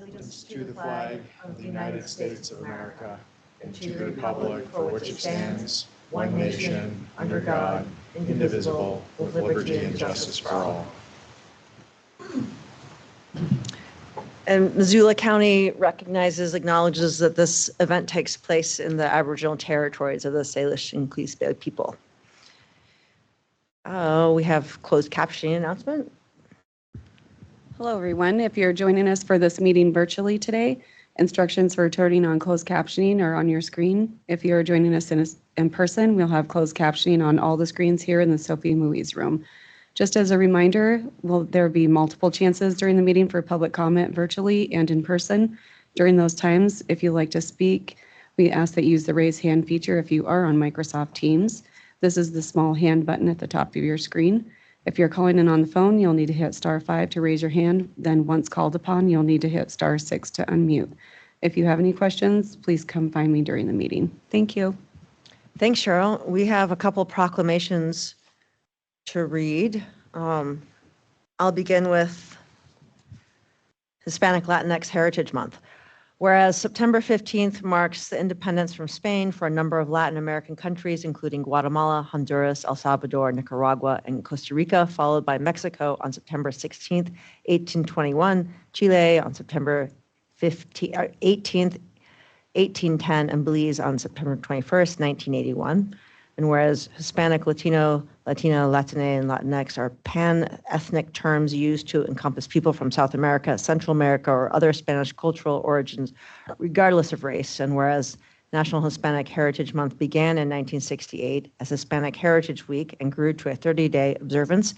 allegiance to the flag of the United States of America and to the republic for which it stands, one nation, under God, indivisible, with liberty and justice for all. And Missoula County acknowledges that this event takes place in the Aboriginal territories of the Salish and Coast Bay people. We have closed captioning announcement. Hello, everyone. If you're joining us for this meeting virtually today, instructions for turning on closed captioning are on your screen. If you're joining us in person, we'll have closed captioning on all the screens here in the Sophie Movies room. Just as a reminder, there will be multiple chances during the meeting for public comment virtually and in person. During those times, if you'd like to speak, we ask that you use the raise hand feature if you are on Microsoft Teams. This is the small hand button at the top of your screen. If you're calling in on the phone, you'll need to hit *5 to raise your hand. Then once called upon, you'll need to hit *6 to unmute. If you have any questions, please come find me during the meeting. Thank you. Thanks, Cheryl. We have a couple proclamations to read. I'll begin with Hispanic Latinx Heritage Month. Whereas September 15th marks the independence from Spain for a number of Latin American countries, including Guatemala, Honduras, El Salvador, Nicaragua, and Costa Rica, followed by Mexico on September 16th, 1821, Chile on September 18th, 1810, and Belize on September 21st, 1981. And whereas Hispanic, Latino, Latina, Latine, and Latinx are pan-ethnic terms used to encompass people from South America, Central America, or other Spanish cultural origins, regardless of race. And whereas National Hispanic Heritage Month began in 1968 as Hispanic Heritage Week and grew to a 30-day observance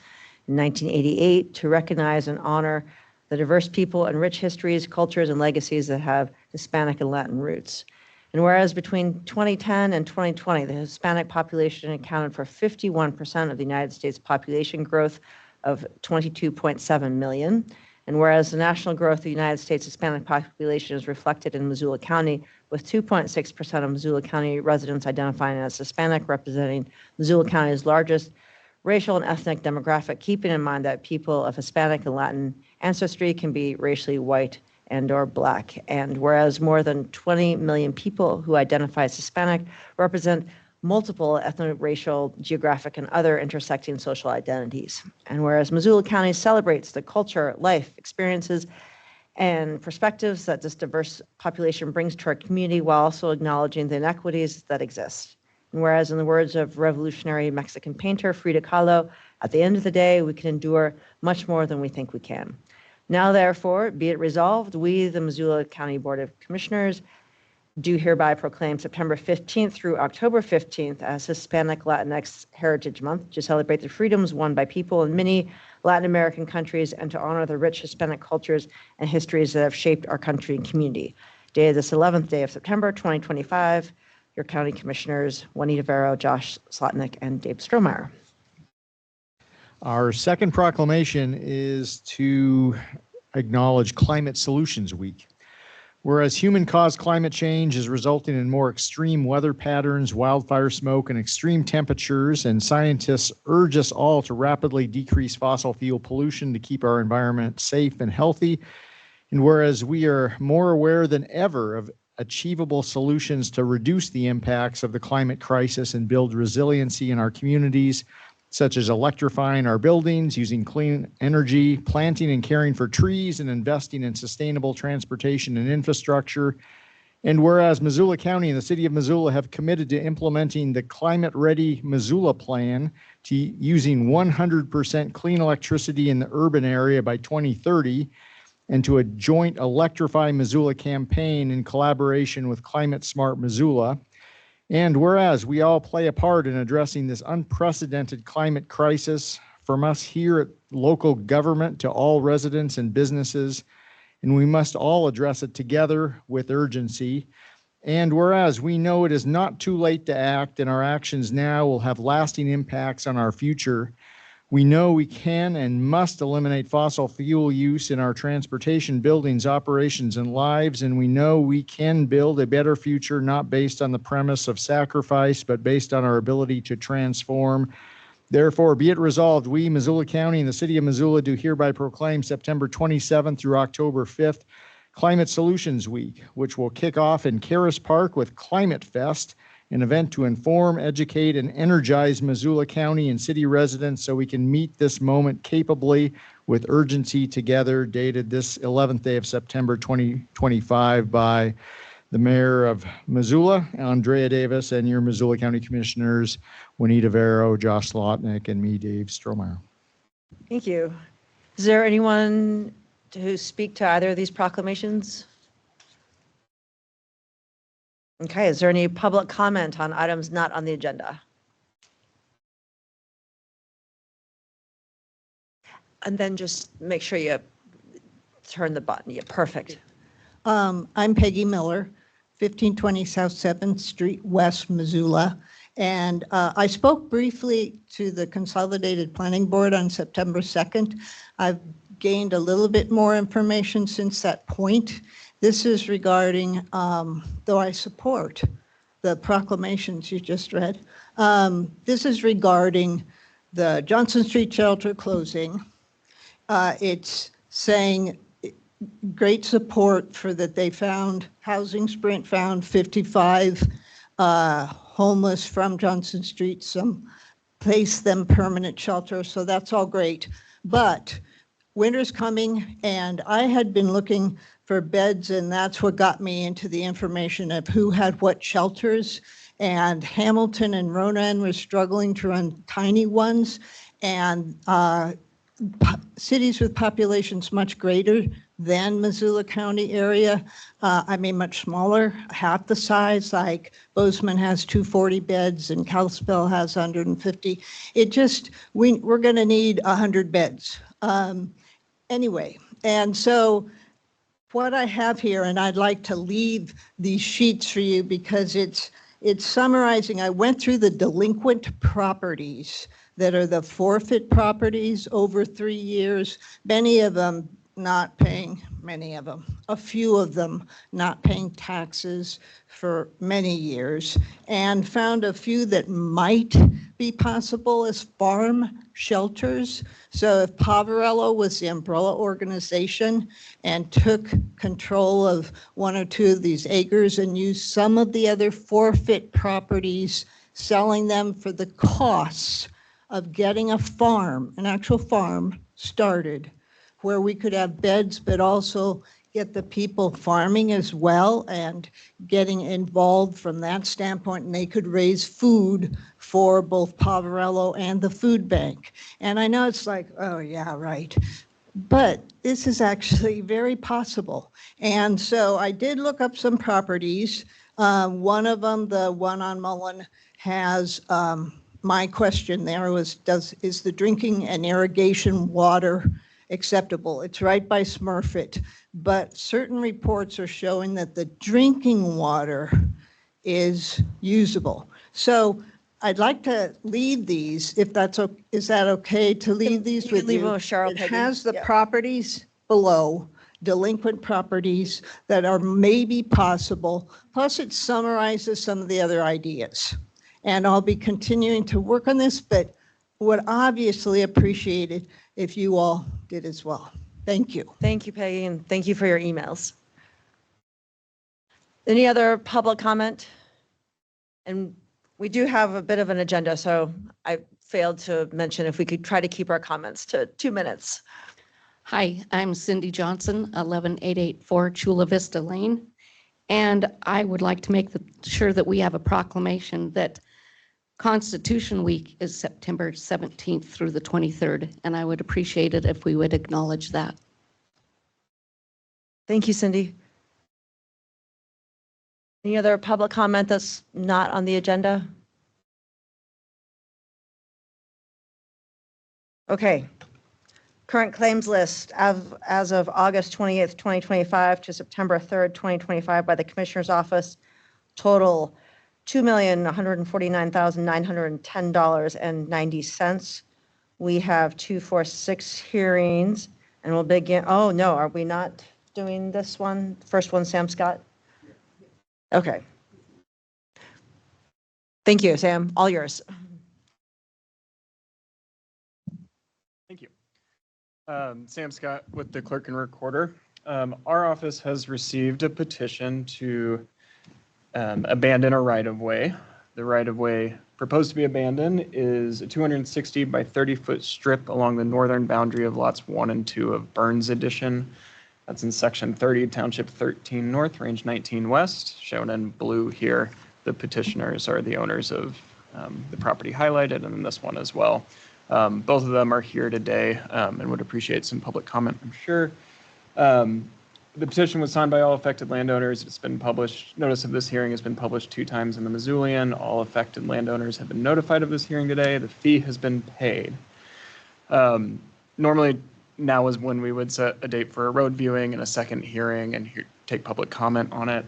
in 1988 to recognize and honor the diverse people and rich histories, cultures, and legacies that have Hispanic and Latin roots. And whereas between 2010 and 2020, the Hispanic population accounted for 51% of the United States population growth of 22.7 million, and whereas the national growth of the United States Hispanic population is reflected in Missoula County, with 2.6% of Missoula County residents identifying as Hispanic, representing Missoula County's largest racial and ethnic demographic, keeping in mind that people of Hispanic and Latin ancestry can be racially white and or Black. And whereas more than 20 million people who identify as Hispanic represent multiple ethnic, racial, geographic, and other intersecting social identities. And whereas Missoula County celebrates the culture, life, experiences, and perspectives that this diverse population brings to our community while also acknowledging the inequities that exist. And whereas in the words of revolutionary Mexican painter Frida Kahlo, at the end of the day, we can endure much more than we think we can. Now, therefore, be it resolved, we, the Missoula County Board of Commissioners, do hereby proclaim September 15th through October 15th as Hispanic Latinx Heritage Month to celebrate the freedoms won by people in many Latin American countries and to honor the rich Hispanic cultures and histories that have shaped our country and community. Dated this 11th day of September, 2025, your County Commissioners, Juanita Vero, Josh Slotnick, and Dave Strohmeyer. Our second proclamation is to acknowledge Climate Solutions Week. Whereas human-caused climate change is resulting in more extreme weather patterns, wildfire smoke, and extreme temperatures, and scientists urge us all to rapidly decrease fossil fuel pollution to keep our environment safe and healthy, and whereas we are more aware than ever of achievable solutions to reduce the impacts of the climate crisis and build resiliency in our communities, such as electrifying our buildings, using clean energy, planting and caring for trees, and investing in sustainable transportation and infrastructure. And whereas Missoula County and the City of Missoula have committed to implementing the Climate Ready Missoula Plan to using 100% clean electricity in the urban area by 2030, and to a joint Electrify Missoula campaign in collaboration with Climate Smart Missoula. And whereas we all play a part in addressing this unprecedented climate crisis, from us here at local government to all residents and businesses, and we must all address it together with urgency. And whereas we know it is not too late to act, and our actions now will have lasting impacts on our future, we know we can and must eliminate fossil fuel use in our transportation, buildings, operations, and lives, and we know we can build a better future not based on the premise of sacrifice, but based on our ability to transform. Therefore, be it resolved, we, Missoula County and the City of Missoula, do hereby proclaim September 27th through October 5th Climate Solutions Week, which will kick off in Karis Park with Climate Fest, an event to inform, educate, and energize Missoula County and city residents so we can meet this moment capably with urgency together, dated this 11th day of September 2025 by the Mayor of Missoula, Andrea Davis, and your Missoula County Commissioners, Juanita Vero, Josh Slotnick, and me, Dave Strohmeyer. Thank you. Is there anyone to speak to either of these proclamations? Okay, is there any public comment on items not on the agenda? And then just make sure you turn the button. Yeah, perfect. I'm Peggy Miller, 1520 South 7th Street, West Missoula. And I spoke briefly to the Consolidated Planning Board on September 2nd. I've gained a little bit more information since that point. This is regarding, though I support the proclamations you just read, this is regarding the Johnson Street shelter closing. It's saying great support for that they found, Housing Sprint found 55 homeless from Johnson Street, some placed them permanent shelter, so that's all great. But winter's coming, and I had been looking for beds, and that's what got me into the information of who had what shelters. And Hamilton and Ronan were struggling to run tiny ones, and cities with populations much greater than Missoula County area, much smaller, half the size, like Bozeman has 240 beds and Kalispell has 150. It just, we're going to need 100 beds. Anyway, and so what I have here, and I'd like to leave these sheets for you because it's summarizing, I went through the delinquent properties that are the forfeit properties over 3 years, many of them not paying, a few of them not paying taxes for many years, and found a few that might be possible as farm shelters. So if Poverello was the umbrella organization and took control of 1 or 2 of these acres and used some of the other forfeit properties, selling them for the costs of getting a farm, an actual farm started, where we could have beds, but also get the people farming as well and getting involved from that standpoint, and they could raise food for both Poverello and the food bank. And I know it's like, oh yeah, right. But this is actually very possible. And so I did look up some properties. One of them, the one on Mullen, has, my question there was, is the drinking and irrigation water acceptable? It's right by Smurfit, but certain reports are showing that the drinking water is usable. So I'd like to leave these, if that's, is that okay to leave these with leave you? them with Cheryl, It Peggy. has the Yeah. properties below, delinquent properties that are maybe possible, plus it summarizes some of the other ideas. And I'll be continuing to work on this, but would obviously appreciate it if you all did as well. Thank you. Thank you, Peggy, and thank you for your emails. Any other public comment? And we do have a bit of an agenda, so I failed to mention if we could try to keep our comments to 2 minutes. Hi, I'm Cindy Johnson, 11884 Chula Vista Lane. And I would like to make sure that we have a proclamation that Constitution Week is September 17th through the 23rd. And I would appreciate it if we would acknowledge that. Thank you, Cindy. Any other public comment that's not on the agenda? Okay. Current claims list as of August 28th, 2025 to September 3rd, 2025 by the Commissioner's Office, total $2,149,910.90. We have 246 hearings, and we'll begin, oh no, are we not doing this one? First one, Sam Scott? Okay. Thank you, Sam, all yours. Thank you. Sam Scott with the Clerk and Recorder. Our office has received a petition to abandon a right-of-way. The right-of-way proposed to be abandoned is a 260 by 30-foot strip along the northern boundary of lots 1 and 2 of Burns Edition. That's in section 30, township 13 north, range 19 west, shown in blue here. The petitioners are the owners of the property highlighted, and then this one as well. Both of them are here today and would appreciate some public comment, I'm sure. The petition was signed by all affected landowners. It's been published. Notice of this hearing has been published 2 times in the Missoulian. All affected landowners have been notified of this hearing today. The fee has been paid. Normally, now is when we would set a date for a road viewing and a second hearing and take public comment on it.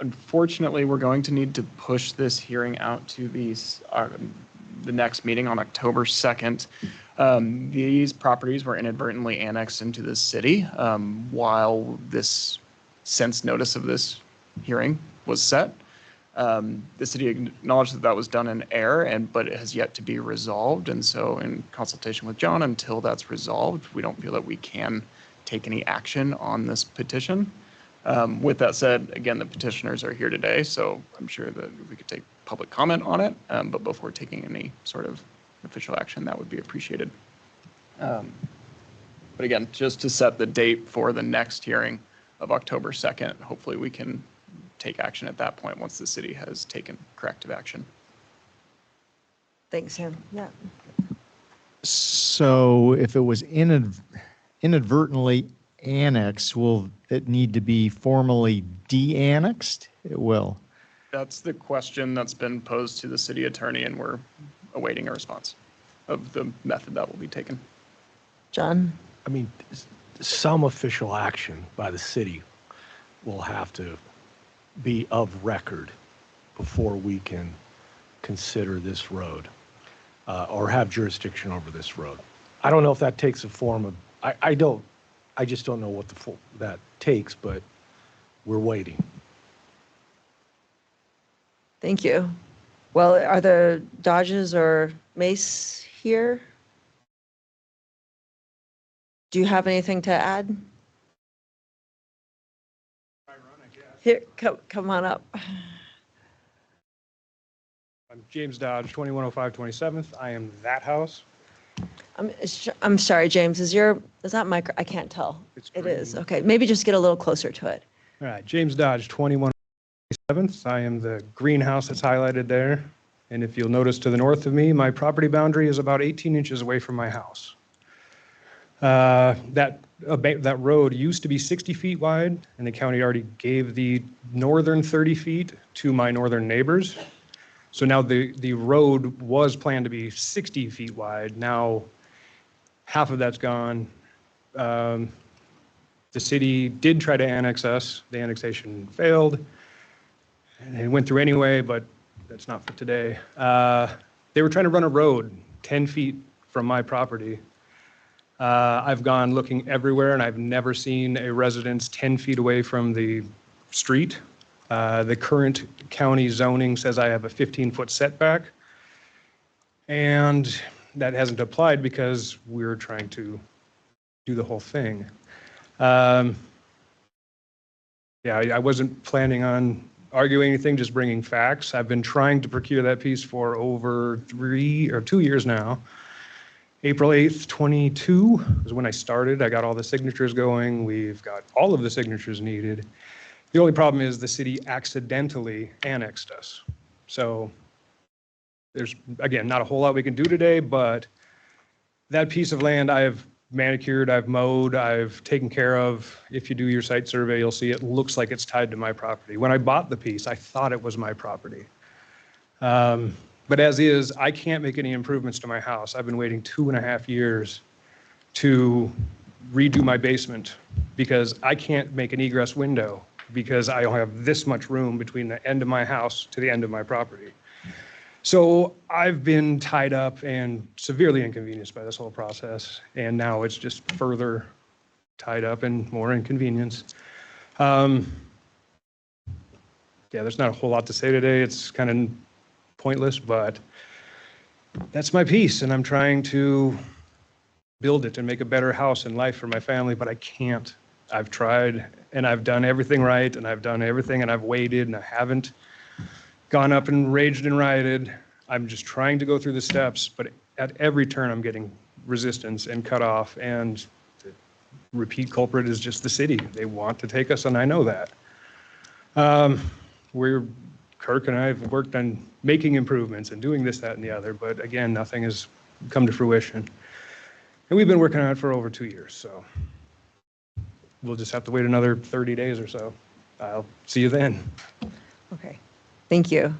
Unfortunately, we're going to need to push this hearing out to the next meeting on October 2nd. These properties were inadvertently annexed into the city while since notice of this hearing was set. The city acknowledged that that was done in error, but it has yet to be resolved. And so in consultation with John, until that's resolved, we don't feel that we can take any action on this petition. With that said, again, the petitioners are here today, so I'm sure that we could take public comment on it, but before taking any sort of official action, that would be appreciated. But again, just to set the date for the next hearing of October 2nd, hopefully we can take action at that point once the city has taken corrective action. Thanks, Sam. Yeah. So if it was inadvertently annexed, will it need to be formally de-annexed? It will. That's the question that's been posed to the city attorney, and we're awaiting a response of the method that will be taken. John? I mean, some official action by the city will have to be of record before we can consider this road or have jurisdiction over this road. I don't know if that takes a form of, I just don't know what that takes, but we're waiting. Thank you. Well, are the Dodges or Mace here? Do you have anything to add? Here, come on up. I'm James Dodge, 2105 27th. I am that house. I'm sorry, James. Is that micro? I can't tell. It is. Okay. Maybe just get a little closer to it. All right, James Dodge, 2127th. I am the greenhouse that's highlighted there. And if you'll notice to the north of me, my property boundary is about 18 inches away from my house. That road used to be 60 feet wide, and the county already gave the northern 30 feet to my northern neighbors. So now the road was planned to be 60 feet wide. Now half of that's gone. The city did try to annex us. The annexation failed. And it went through anyway, but that's not for today. They were trying to run a road 10 feet from my property. I've gone looking everywhere, and I've never seen a residence 10 feet away from the street. The current county zoning says I have a 15-foot setback, and that hasn't applied because we're trying to do the whole thing. Yeah, I wasn't planning on arguing anything, just bringing facts. I've been trying to procure that piece for over 2 years now. April 8th, 22 was when I started. I got all the signatures going. We've got all of the signatures needed. The only problem is the city accidentally annexed us. So there's, again, not a whole lot we can do today, but that piece of land I've manicured, I've mowed, I've taken care of. If you do your site survey, you'll see it looks like it's tied to my property. When I bought the piece, I thought it was my property. But as is, I can't make any improvements to my house. I've been waiting 2.5 years to redo my basement because I can't make an egress window because I only have this much room between the end of my house to the end of my property. So I've been tied up and severely inconvenienced by this whole process. And now it's just further tied up and more inconvenience. Yeah, there's not a whole lot to say today. It's kind of pointless, but that's my piece. And I'm trying to build it and make a better house and life for my family, but I can't I've tried and I've done everything right and I've done everything and I've waited and I haven't gone up and raged and rioted. I'm just trying to go through the steps, but at every turn I'm getting resistance and cut off, and the repeat culprit is just the city. They want to take us, and I know that. Kirk and I have worked on making improvements and doing this, that, and the other, but again, nothing has come to fruition. And we've been working on it for over 2 years, so we'll just have to wait another 30 days or so. I'll see you then. Okay, thank you.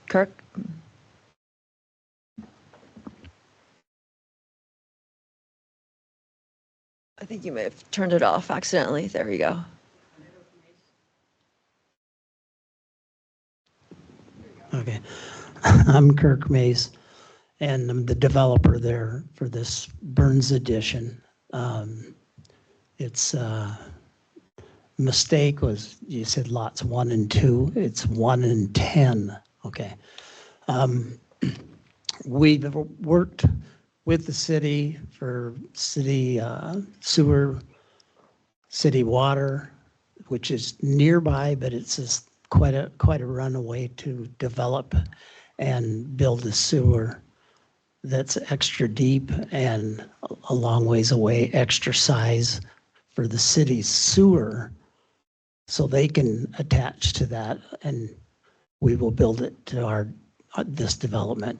Kirk? I think you may have turned it off accidentally. There you go. Okay. I'm Kirk Mays, and I'm the developer there for this Burns addition. It's mistake was, you said lots 1 and 2. It's 1 and 10. Okay. We've worked with the city for city sewer, city water, which is nearby, but it's just quite a runaway to develop and build a sewer that's extra deep and a long ways away, extra size for the city's sewer, so they can attach to that, and we will build it to this development.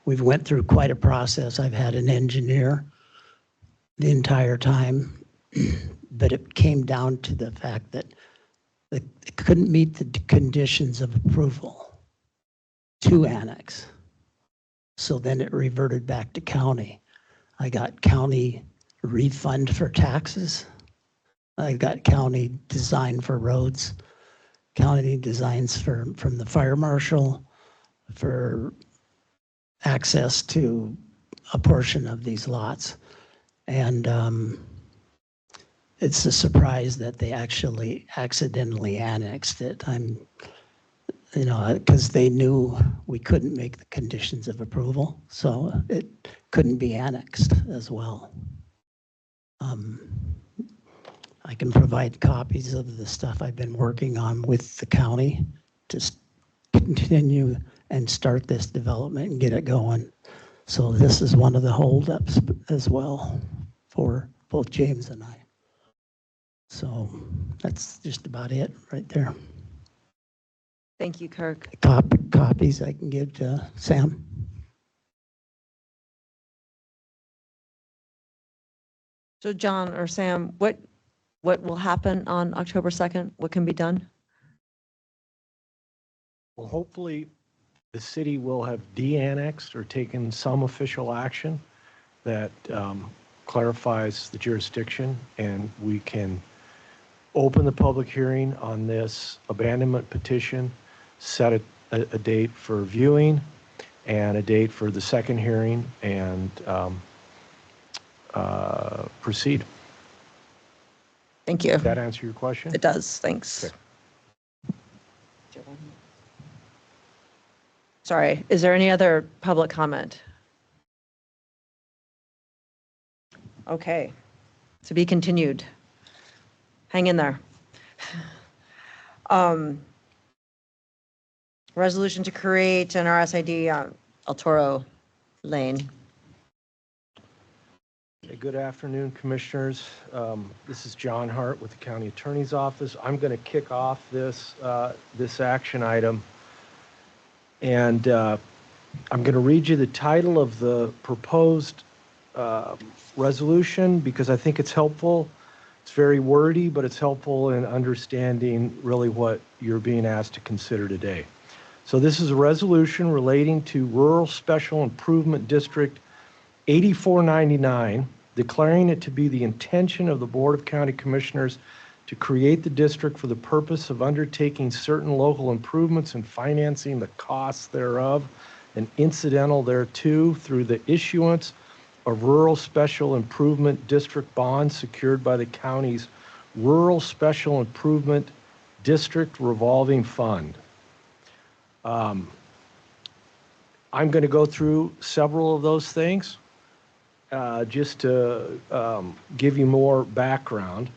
We've went through quite a process. I've had an engineer the entire time, but it came down to the fact that it couldn't meet the conditions of approval to annex. So then it reverted back to county. I got county refund for taxes. I got county design for roads, county designs from the fire marshal for access to a portion of these lots. And it's a surprise that they actually accidentally annexed it. Because they knew we couldn't make the conditions of approval, so it couldn't be annexed as well. I can provide copies of the stuff I've been working on with the county to continue and start this development and get it going. So this is one of the holdups as well for both James and I. So that's just about it right there. Thank you, Kirk. Copies I can give to Sam. So John or Sam, what will happen on October 2nd? What can be done? Well, hopefully the city will have de-annexed or taken some official action that clarifies the jurisdiction, and we can open the public hearing on this abandonment petition, set a date for viewing and a date for the second hearing, and proceed. Thank you. Does that answer your question? It does, thanks. Okay. Sorry, is there any other public comment? Okay, to be continued. Hang in there. Resolution to create an RSID on El Toro Lane. Okay, good afternoon, Commissioners. This is John Hart with the County Attorney's Office. I'm going to kick off this action item, and I'm going to read you the title of the proposed resolution because I think it's helpful. It's very wordy, but it's helpful in understanding really what you're being asked to consider today. So this is a resolution relating to Rural Special Improvement District 8499, declaring it to be the intention of the Board of County Commissioners to create the district for the purpose of undertaking certain local improvements and financing the costs thereof and incidental thereto through the issuance of Rural Special Improvement District bonds secured by the county's Rural Special Improvement District Revolving Fund. I'm going to go through several of those things. just to give you more background,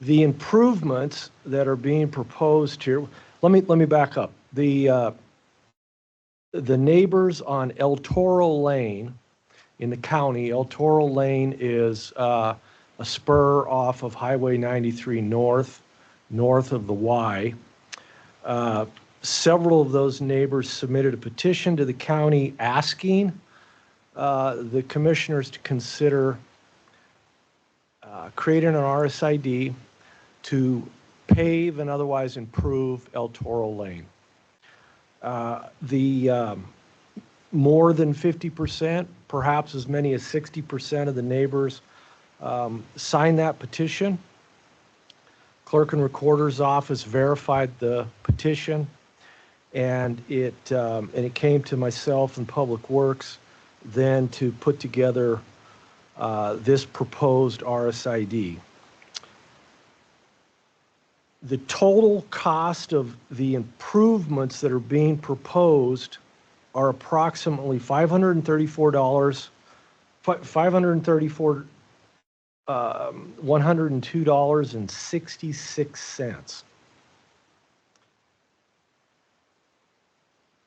the improvements that are being proposed here, let me back up. The neighbors on El Toro Lane in the county, El Toro Lane is a spur off of Highway 93 north of the Y. Several of those neighbors submitted a petition to the county asking the commissioners to consider creating an RSID to pave and otherwise improve El Toro Lane. The more than 50%, perhaps as many as 60% of the neighbors signed that petition. Clerk and Recorder's Office verified the petition, and it came to myself and Public Works then to put together this proposed RSID. The total cost of the improvements that are being proposed are approximately $102.66.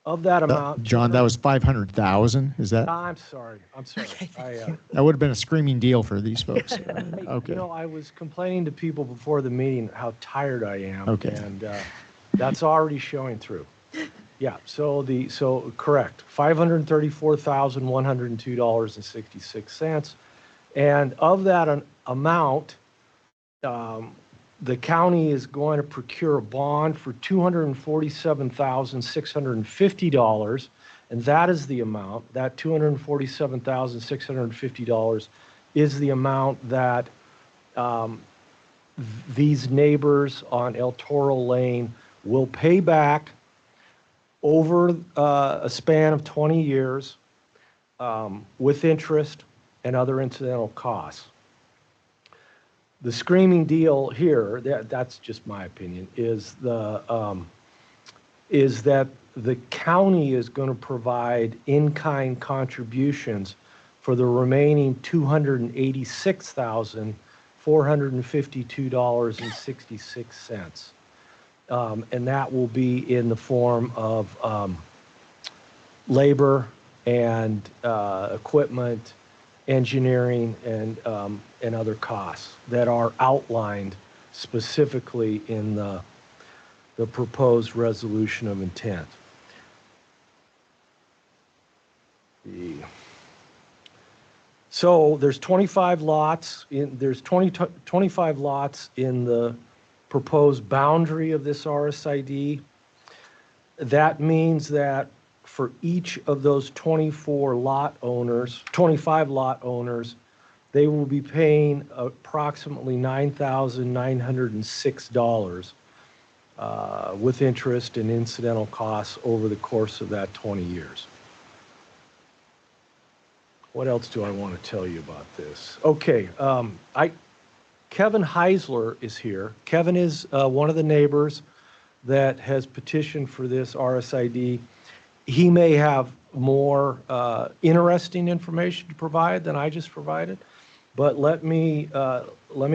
Of that amount, John, that was 500,000, is that? I'm sorry. That would have been a screaming deal for these folks. You Okay. know, I was complaining to people before the meeting how tired I am. Okay. And that's already showing through. Yeah, so correct, $534,102.66. And of that amount, the county is going to procure a bond for $247,650, and that is the amount. That $247,650 is the amount that these neighbors on El Toro Lane will pay back over a span of 20 years with interest and other incidental costs. The screaming deal here, that's just my opinion, is that the county is going to provide in-kind contributions for the remaining $286,452.66. And that will be in the form of labor and equipment, engineering, and other costs that are outlined specifically in the proposed resolution of intent. So there's 25 lots there's 25 lots in the proposed boundary of this RSID. That means that for each of those 25 lot owners, they will be paying approximately $9,906 with interest and incidental costs over the course of that 20 years. What else do I want to tell you about this? Okay, Kevin Heisler is here. Kevin is one of the neighbors that has petitioned for this RSID. He may have more interesting information to provide than I just provided, but let me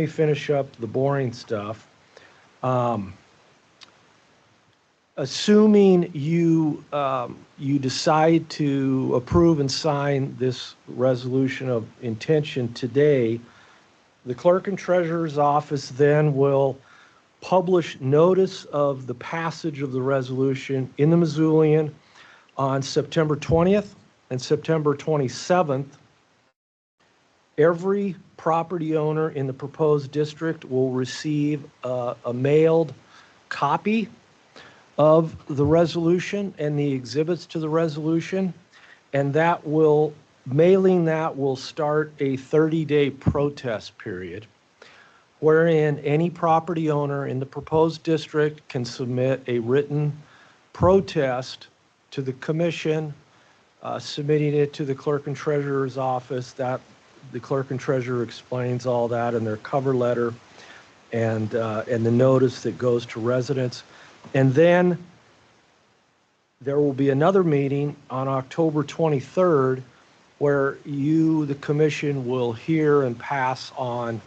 finish up the boring stuff. Assuming you decide to approve and sign this resolution of intention today, the Clerk and Treasurer's Office then will publish notice of the passage of the resolution in the Missoulian on September 20th and September 27th. Every property owner in the proposed district will receive a mailed copy of the resolution and the exhibits to the resolution, and mailing that will start a 30-day protest period wherein any property owner in the proposed district can submit a written protest to the commission, submitting it to the Clerk and Treasurer's Office. That the Clerk and Treasurer explains all that in their cover letter and the notice that goes to residents. And then there will be another meeting on October 23rd where you, the commission, will hear and pass on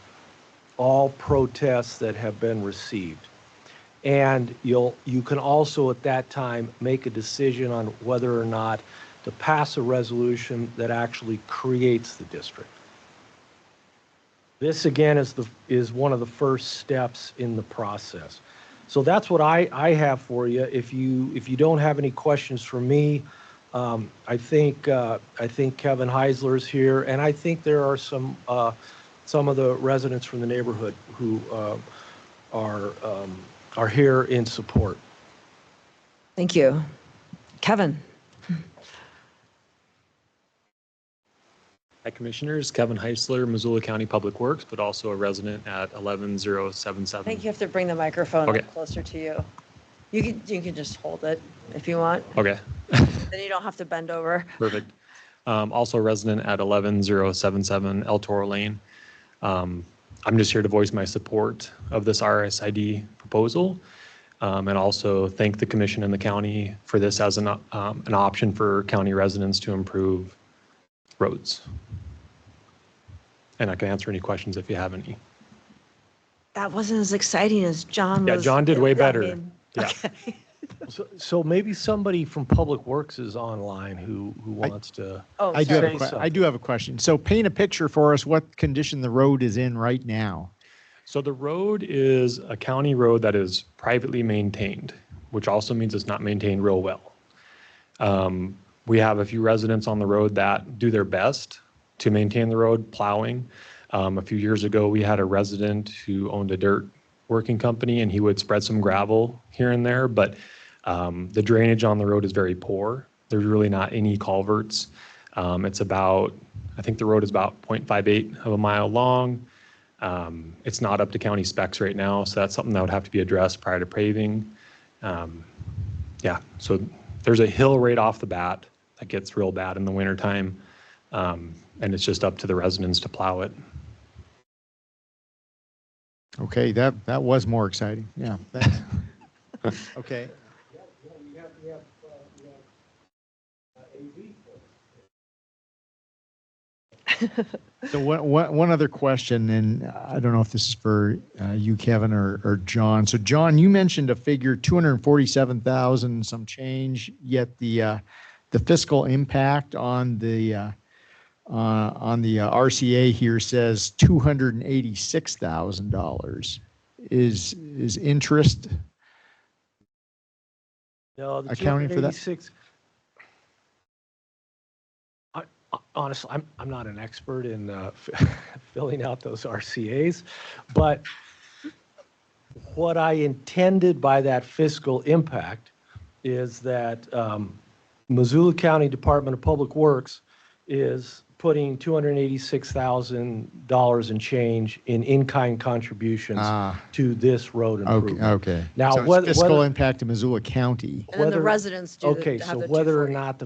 all protests that have been received. And you can also at that time make a decision on whether or not to pass a resolution that actually creates the district. This again is one of the first steps in the process. So that's what I have for you. If you don't have any questions for me, I think Kevin Heisler is here, and I think there are some of the residents from the neighborhood who are here in support. Thank you. Kevin? Hi, Commissioners. Kevin Heisler, Missoula County Public Works, but also a resident at 11077. I think you have to bring the microphone Okay. up closer to you. You can just hold it if you want. Okay, Then you don't have to bend over. perfect. Also a resident at 11077 El Toro Lane. I'm just here to voice my support of this RSID proposal, and also thank the commission and the county for this as an option for county residents to improve roads. And I can answer any questions if you have any. That wasn't as exciting as John was. Yeah, John did way better. Yeah. Okay. So maybe somebody from Public Works is online who wants to. Oh, I do have sorry. a I do have a question. So paint a picture for us what condition the road is in right now. So the road is a county road that is privately maintained, which also means it's not maintained real well. We have a few residents on the road that do their best to maintain the road, plowing. A few years ago, we had a resident who owned a dirt working company, and he would spread some gravel here and there, but the drainage on the road is very poor. There's really not any culverts. It's about, I think the road is about 0.58 of a mile long. It's not up to county specs right now, so that's something that would have to be addressed prior to paving. Yeah, so there's a hill right off the bat that gets real bad in the wintertime, and it's just up to the residents to plow it. Okay, that was more exciting. Yeah. Thanks. Okay. So one other question, and I don't know if this is for you, Kevin, or John. So John, you mentioned a figure 247,000 some change, yet the fiscal impact on the RCA here says $286,000. Is interest No, the accounting for that? 286. Honestly, I'm not an expert in filling out those RCAs, but what I intended by that fiscal impact is that Missoula County Department of Public Works is putting $286,000 in change in-kind contributions to this road improvement. Okay. Now, So it's whether- fiscal whether- impact to Missoula County. And then the Whether- residents do Okay, have so the whether or 240. not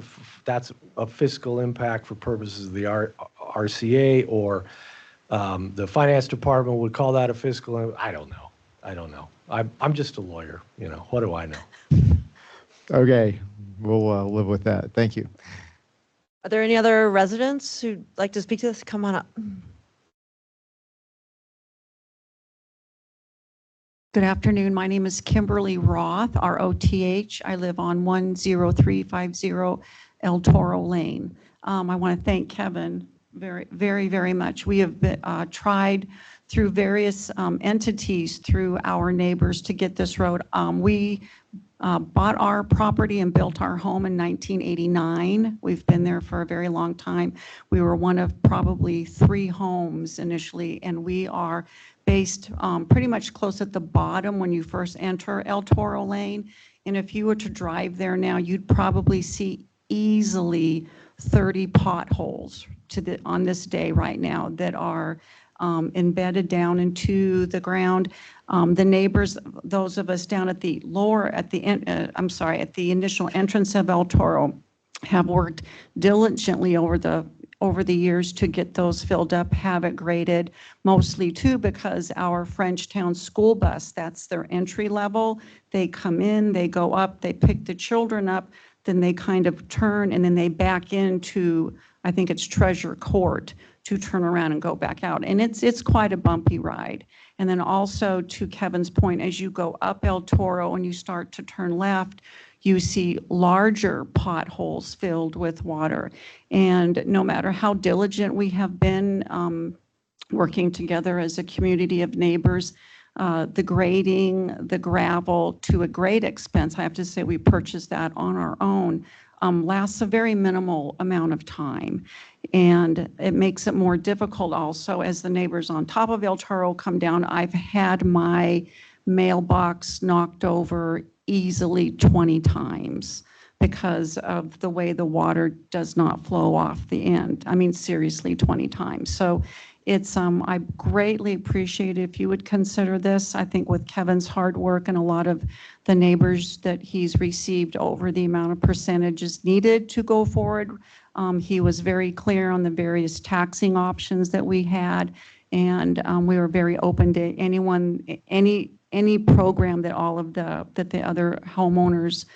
that's a fiscal impact for purposes of the RCA or the finance department would call that a fiscal, I don't know. I'm just a lawyer, what do I know? Okay, we'll live with that. Thank you. Are there any other residents who'd like to speak to this? Come on up. Good afternoon. My name is Kimberly Roth, ROTH. I live on 10350 El Toro Lane. I want to thank Kevin very, very, very much. We have been, tried through various entities, through our neighbors, to get this road. We bought our property and built our home in 1989. We've been there for a very long time. We were one of probably 3 homes initially, and we are based pretty much close at the bottom when you first enter El Toro Lane. And if you were to drive there now, you'd probably see easily 30 potholes on this day right now that are embedded down into the ground. The neighbors, those of us down at the at the initial entrance of El Toro, have worked diligently over the years to get those filled up, have it graded, mostly too because our Frenchtown school bus, that's their entry level. They come in, they go up, they pick the children up, then they kind of turn and then they back into I think it's Treasure Court to turn around and go back out. And it's quite a bumpy ride. And then also to Kevin's point, as you go up El Toro and you start to turn left, you see larger potholes filled with water. And no matter how diligent we have been working together as a community of neighbors, the grading, the gravel, to a great expense, I have to say we purchased that on our own, lasts a very minimal amount of time. And it makes it more difficult also as the neighbors on top of El Toro come down. I've had my mailbox knocked over easily 20 times because of the way the water does not flow off the end. I mean, seriously, 20 times. So it's, I greatly appreciate if you would consider this. I think with Kevin's hard work and a lot of the neighbors that he's received over the amount of percentages needed to go forward, he was very clear on the various taxing options that we had. And we were very open to anyone, any program that all of that the other homeowners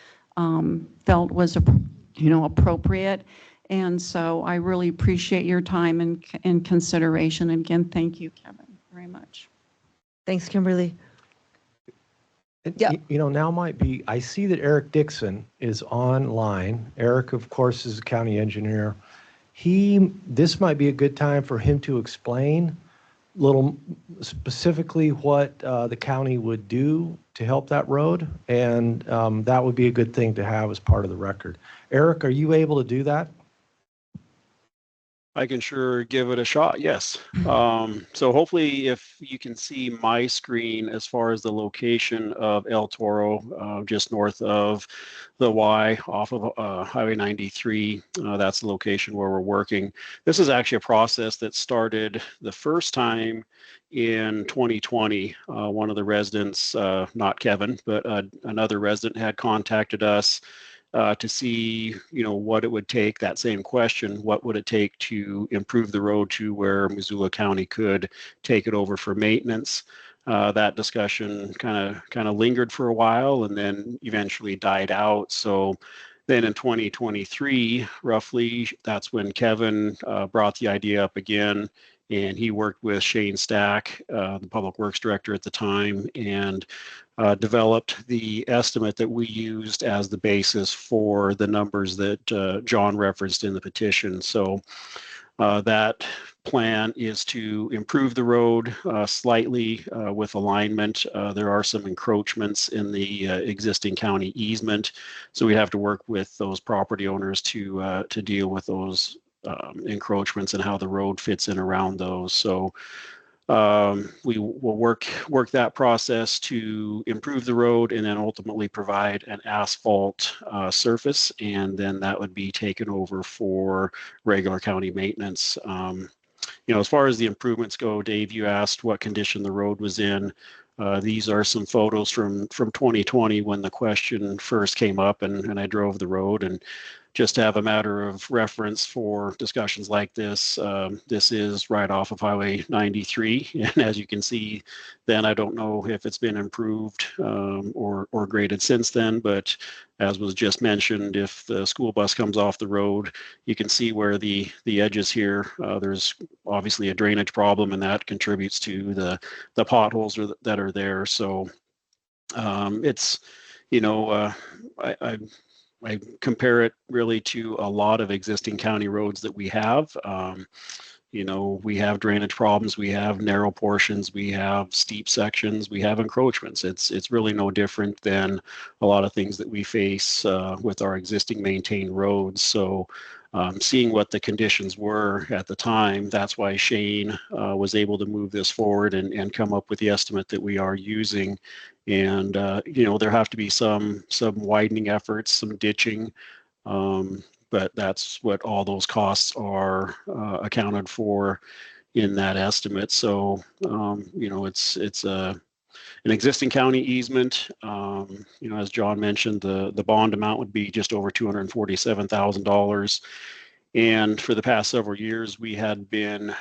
felt was, appropriate. And so I really appreciate your time and consideration. And again, thank you, Kevin, very much. Thanks, Kimberly. Yeah. Now might be, I see that Eric Dixon is online. Eric, of course, is a county engineer. This might be a good time for him to explain a little specifically what the county would do to help that road. And that would be a good thing to have as part of the record. Eric, are you able to do that? I can sure give it a shot, yes. So hopefully if you can see my screen as far as the location of El Toro, just north of the Y off of Highway 93, that's the location where we're working. This is actually a process that started the first time in 2020. One of the residents, not Kevin, but another resident had contacted us to see, what it would take, that same question, what would it take to improve the road to where Missoula County could take it over for maintenance. That discussion kind of lingered for a while and then eventually died out. So then in 2023, roughly, that's when Kevin brought the idea up again. And he worked with Shane Stack, the public works director at the time, and developed the estimate that we used as the basis for the numbers that John referenced in the petition. So that plan is to improve the road slightly with alignment. There are some encroachments in the existing county easement, so we have to work with those property owners to deal with those encroachments and how the road fits in around those. So we will work that process to improve the road and then ultimately provide an asphalt surface, and then that would be taken over for regular county maintenance. As far as the improvements go, Dave, you asked what condition the road was in. These are some photos from 2020 when the question first came up, and I drove the road. And just to have a matter of reference for discussions like this, this is right off of Highway 93. And as you can see, then I don't know if it's been improved or graded since then, but as was just mentioned, if the school bus comes off the road, you can see where the edges here, there's obviously a drainage problem, and that contributes to the potholes that are there. So it's, I compare it really to a lot of existing county roads that we have. We have drainage problems, we have narrow portions, we have steep sections, we have encroachments. It's really no different than a lot of things that we face with our existing maintained roads. So seeing what the conditions were at the time, that's why Shane was able to move this forward and come up with the estimate that we are using. And there have to be some widening efforts, some ditching, but that's what all those costs are accounted for in that estimate. So it's an existing county easement. As John mentioned, the bond amount would be just over $247,000. And for the past several years, we had been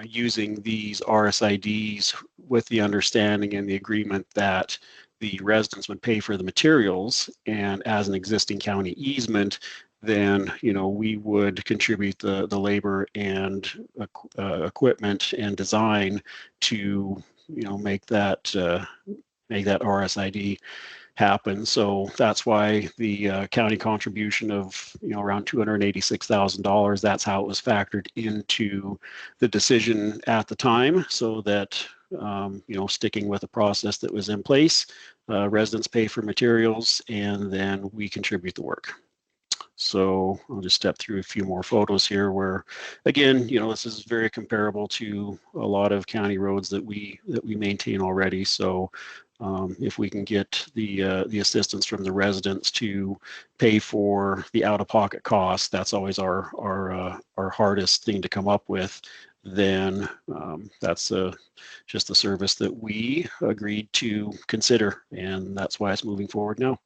using these RSIDs with the understanding and the agreement that the residents would pay for the materials. And as an existing county easement, then, we would contribute the labor and equipment and design to, make that RSID happen. So that's why the county contribution of, around $286,000, that's how it was factored into the decision at the time, so that, sticking with the process that was in place, residents pay for materials and then we contribute the work. So I'll just step through a few more photos here where, again, this is very comparable to a lot of county roads that we maintain already. So if we can get the assistance from the residents to pay for the out-of-pocket costs, that's always our hardest thing to come up with. Then that's just a service that we agreed to consider, and that's why it's moving forward now.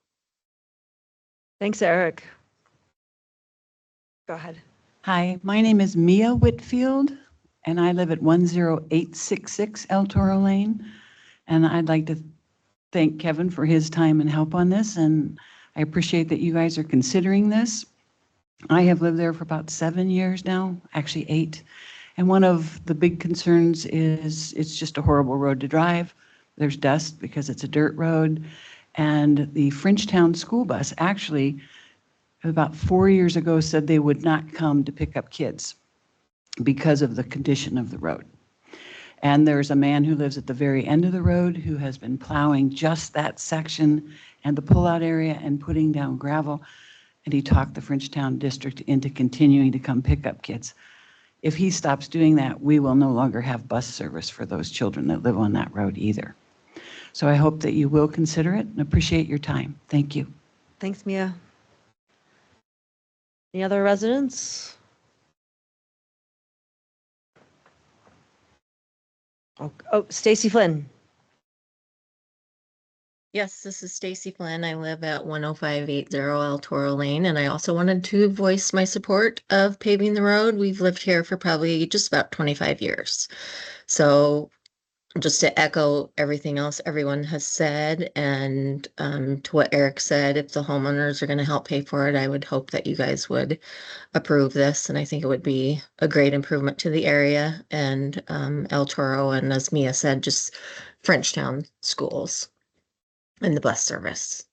Thanks, Eric. Go ahead. Hi, my name is Mia Whitfield, and I live at 10866 El Toro Lane. And I'd like to thank Kevin for his time and help on this, and I appreciate that you guys are considering this. I have lived there for about 7 years now, actually 8. And one of the big concerns is it's just a horrible road to drive. There's dust because it's a dirt road. And the Frenchtown school bus actually, about 4 years ago, said they would not come to pick up kids because of the condition of the road. And there's a man who lives at the very end of the road who has been plowing just that section and the pullout area and putting down gravel. And he talked the Frenchtown district into continuing to come pick up kids. If he stops doing that, we will no longer have bus service for those children that live on that road either. So I hope that you will consider it and appreciate your time. Thank you. Thanks, Mia. Any other residents? Oh, Stacy Flynn. Yes, this is Stacy Flynn. I live at 10580 El Toro Lane, and I also wanted to voice my support of paving the road. We've lived here for probably just about 25 years. So just to echo everything else everyone has said, and to what Eric said, if the homeowners are going to help pay for it, I would hope that you guys would approve this. And I think it would be a great improvement to the area and El Toro, and as Mia said, just Frenchtown schools and the bus service.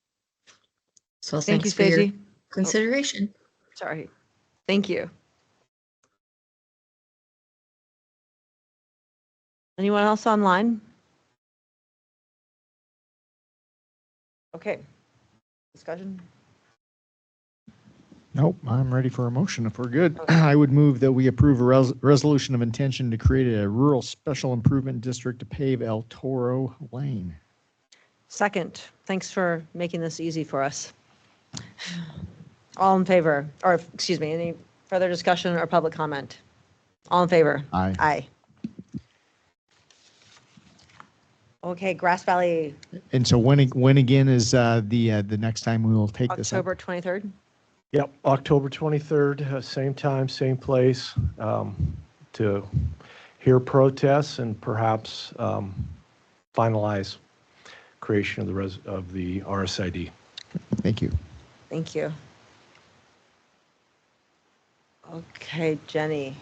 So Thank you, thanks for your Stacey. consideration. Sorry. Thank you. Anyone else online? Okay. Discussion? Nope, I'm ready for a motion if we're good. I would move that we approve a resolution of intention to create a rural special improvement district to pave El Toro Lane. Second. Thanks for making this easy for us. All in favor, or excuse me, any further discussion or public comment? All in favor? Aye. Aye. Okay, Grass Valley, And so when again is the next time we will take this up? October 23rd? Yep, October 23rd, same time, same place, to hear protests and perhaps finalize creation of the RSID. Thank you. Thank you. Okay, Jenny.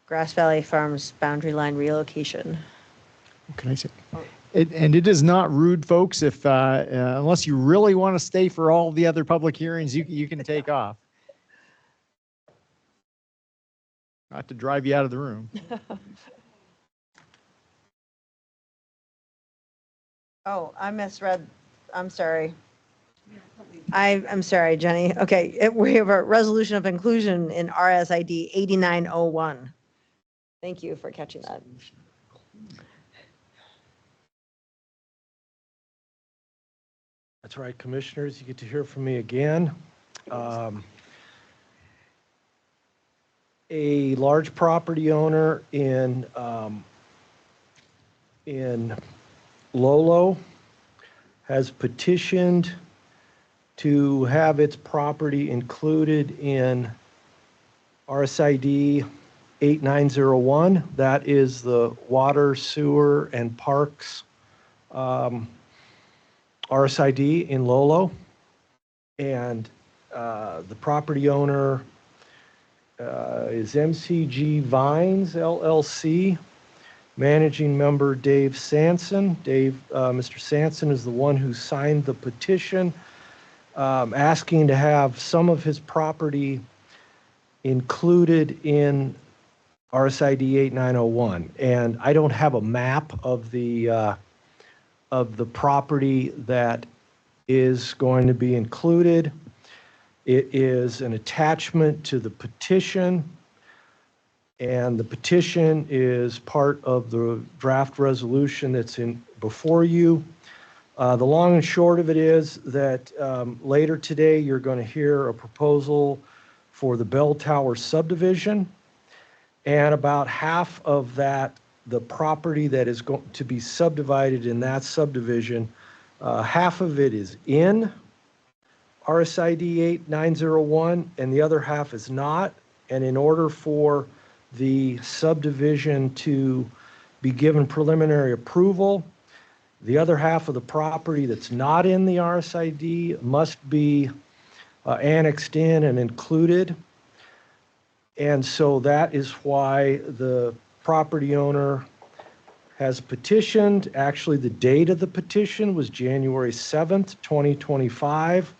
Grass Valley Farms boundary line relocation. What can I say? And it is not rude, folks, if unless you really want to stay for all the other public hearings, you can take off. Not to drive you out of the room. Oh, I misread. I'm sorry. I'm sorry, Jenny. Okay, we have a resolution of inclusion in RSID 8901. Thank you for catching that. That's right, commissioners, you get to hear from me again. A large property owner in Lolo has petitioned to have its property included in RSID 8901. That is the water, sewer, and parks RSID in Lolo. And The property owner is MCG Vines LLC. Managing member Dave Sanson. Mr. Sanson is the one who signed the petition asking to have some of his property included in RSID 8901. And I don't have a map of the property that is going to be included. It is an attachment to the petition, and the petition is part of the draft resolution that's in before you. The long and short of it is that later today, you're going to hear a proposal for the Bell Tower subdivision, and about half of that, the property that is going to be subdivided in that subdivision, half of it is in RSID 8901, and the other half is not. And in order for the subdivision to be given preliminary approval, the other half of the property that's not in the RSID must be annexed in and included. And so that is why the property owner has petitioned. Actually, the date of the petition was January 7th, 2025.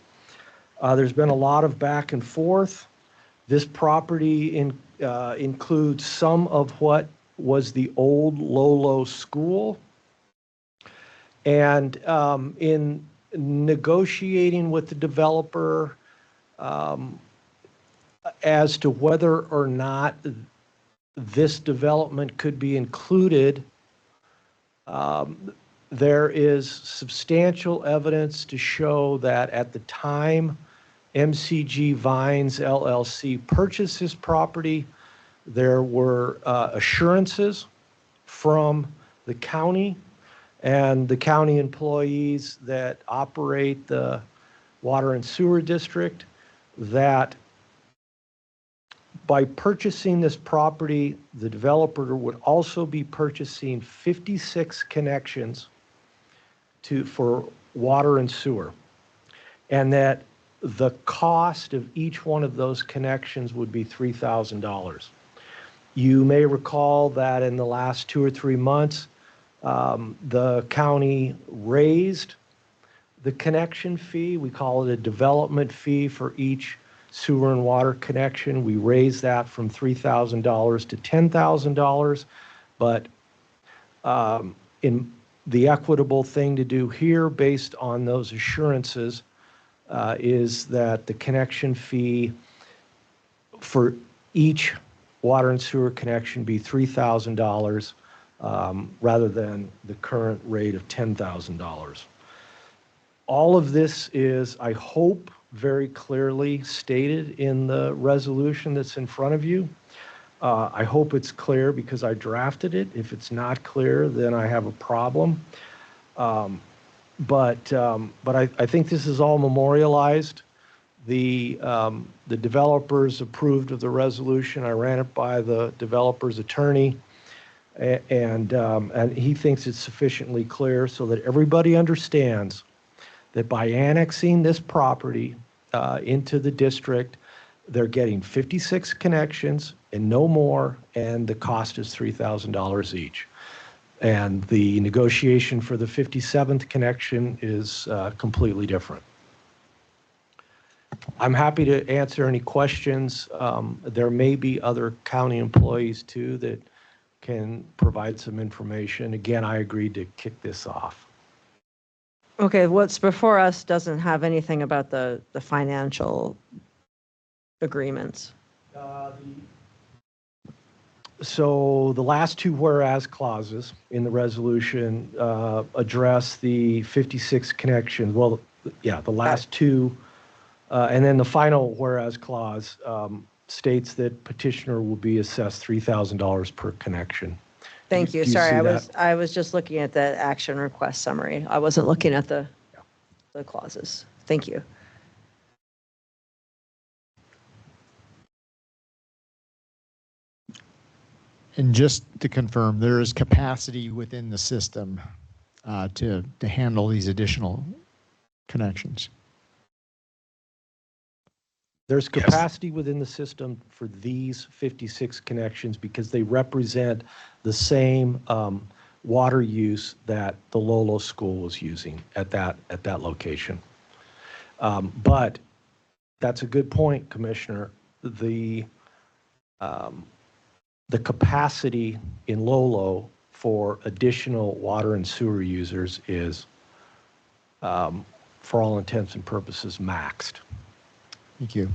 There's been a lot of back and forth. This property includes some of what was the old Lolo School. And in negotiating with the developer as to whether or not this development could be included, there is substantial evidence to show that at the time MCG Vines LLC purchased this property, there were assurances from the county and the county employees that operate the water and sewer district that by purchasing this property, the developer would also be purchasing 56 connections for water and sewer, and that the cost of each one of those connections would be $3,000. You may recall that in the last 2 or 3 months, the county raised the connection fee. We call it a development fee for each sewer and water connection. We raised that from $3,000 to $10,000. But in the equitable thing to do here, based on those assurances, is that the connection fee for each water and sewer connection be $3,000 rather than the current rate of $10,000. All of this is, I hope, very clearly stated in the resolution that's in front of you. I hope it's clear because I drafted it. If it's not clear, then I have a problem. But I think this is all memorialized. The developers approved of the resolution. I ran it by the developer's attorney, and he thinks it's sufficiently clear so that everybody understands that by annexing this property into the district, they're getting 56 connections and no more, and the cost is $3,000 each. And the negotiation for the 57th connection is completely different. I'm happy to answer any questions. There may be other county employees too that can provide some information. Again, I agreed to kick this off. Okay, what's before us doesn't have anything about the financial agreements. So the last two whereas clauses in the resolution address the 56 connections. Well, yeah, the last two, and then the final whereas clause states that petitioner will be assessed $3,000 per connection. Thank you. Do you Sorry, see I was just looking at the action request summary. I wasn't looking at the clauses. Thank you. And just to confirm, there is capacity within the system to handle these additional connections. There's capacity within the system for these 56 connections because they represent the same water use that the Lolo School was using at that location. But that's a good point, Commissioner. The capacity in Lolo for additional water and sewer users is, for all intents and purposes, maxed. Thank you.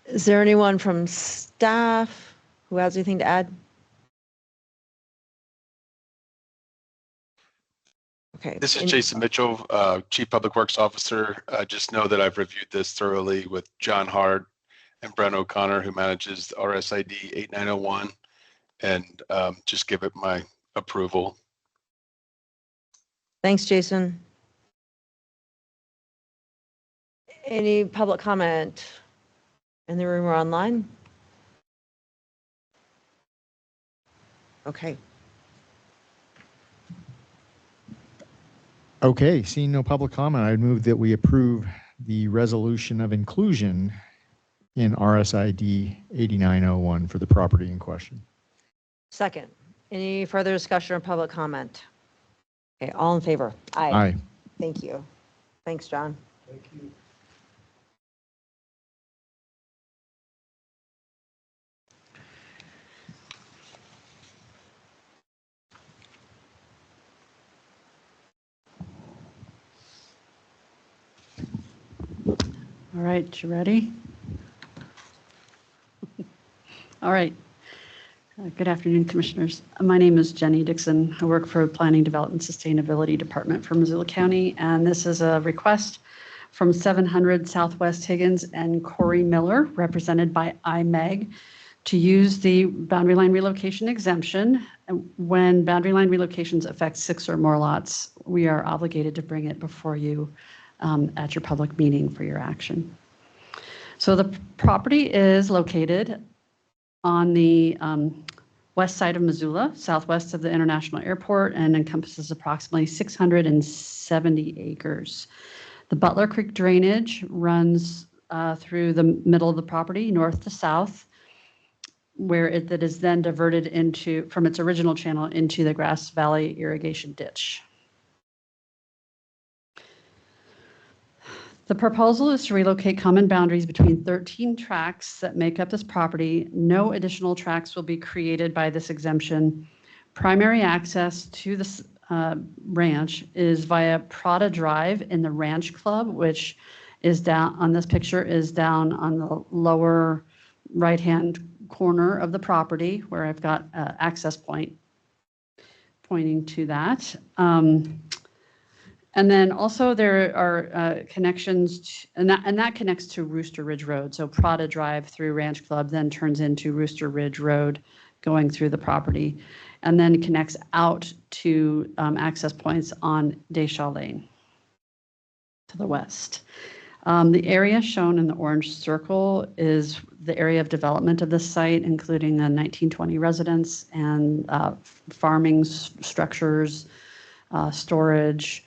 Is there anyone from staff who has anything to add? Okay. This is Jason Mitchell, Chief Public Works Officer. Just know that I've reviewed this thoroughly with John Hart and Brent O'Connor, who manages the RSID 8901, and just give it my approval. Thanks, Jason. Any public comment in the room or online? Okay. Okay, seeing no public comment, I'd move that we approve the resolution of inclusion in RSID 8901 for the property in question. Second, any further discussion or public comment? Okay, all in favor? Aye. Thank you. Thanks, John. Thank you. All right, you ready? All right. Good afternoon, Commissioners. My name is Jenny Dixon. I work for Planning Development Sustainability Department for Missoula County, and this is a request from 700 Southwest Higgins and Corey Miller, represented by IMEG, to use the boundary line relocation exemption. When boundary line relocations affect 6 or more lots, we are obligated to bring it before you at your public meeting for your action. So the property is located on the west side of Missoula, southwest of the International Airport, and encompasses approximately 670 acres. The Butler Creek drainage runs through the middle of the property, north to south, where that is then diverted into, from its original channel, into the Grass Valley irrigation ditch. The proposal is to relocate common boundaries between 13 tracts that make up this property. No additional tracts will be created by this exemption. Primary access to this ranch is via Prada Drive in the Ranch Club, which is down on this picture, is down on the lower right-hand corner of the property, where I've got an access point pointing to that. And then also there are connections, and that connects to Rooster Ridge Road. So Prada Drive through Ranch Club then turns into Rooster Ridge Road going through the property, and then connects out to access points on Deshaw Lane to the west. The area shown in the orange circle is the area of development of this site, including the 1920 residence and farming structures, storage,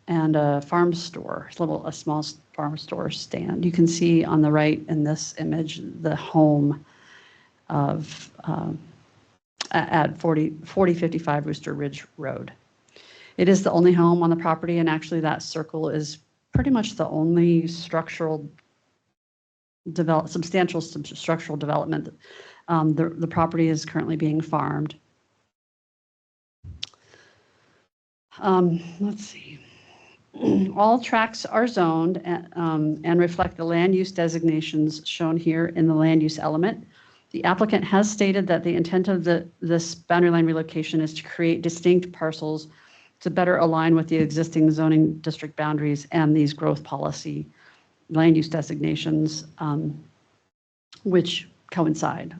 and a farm store, a small farm store stand. You can see on the right in this image the home of at 4055 Rooster Ridge Road. It is the only home on the property, and actually that circle is pretty much the only substantial structural development. The property is currently being farmed. Let's see. All tracts are zoned and reflect the land use designations shown here in the land use element. The applicant has stated that the intent of this boundary line relocation is to create distinct parcels to better align with the existing zoning district boundaries and these growth policy land use designations, which coincide,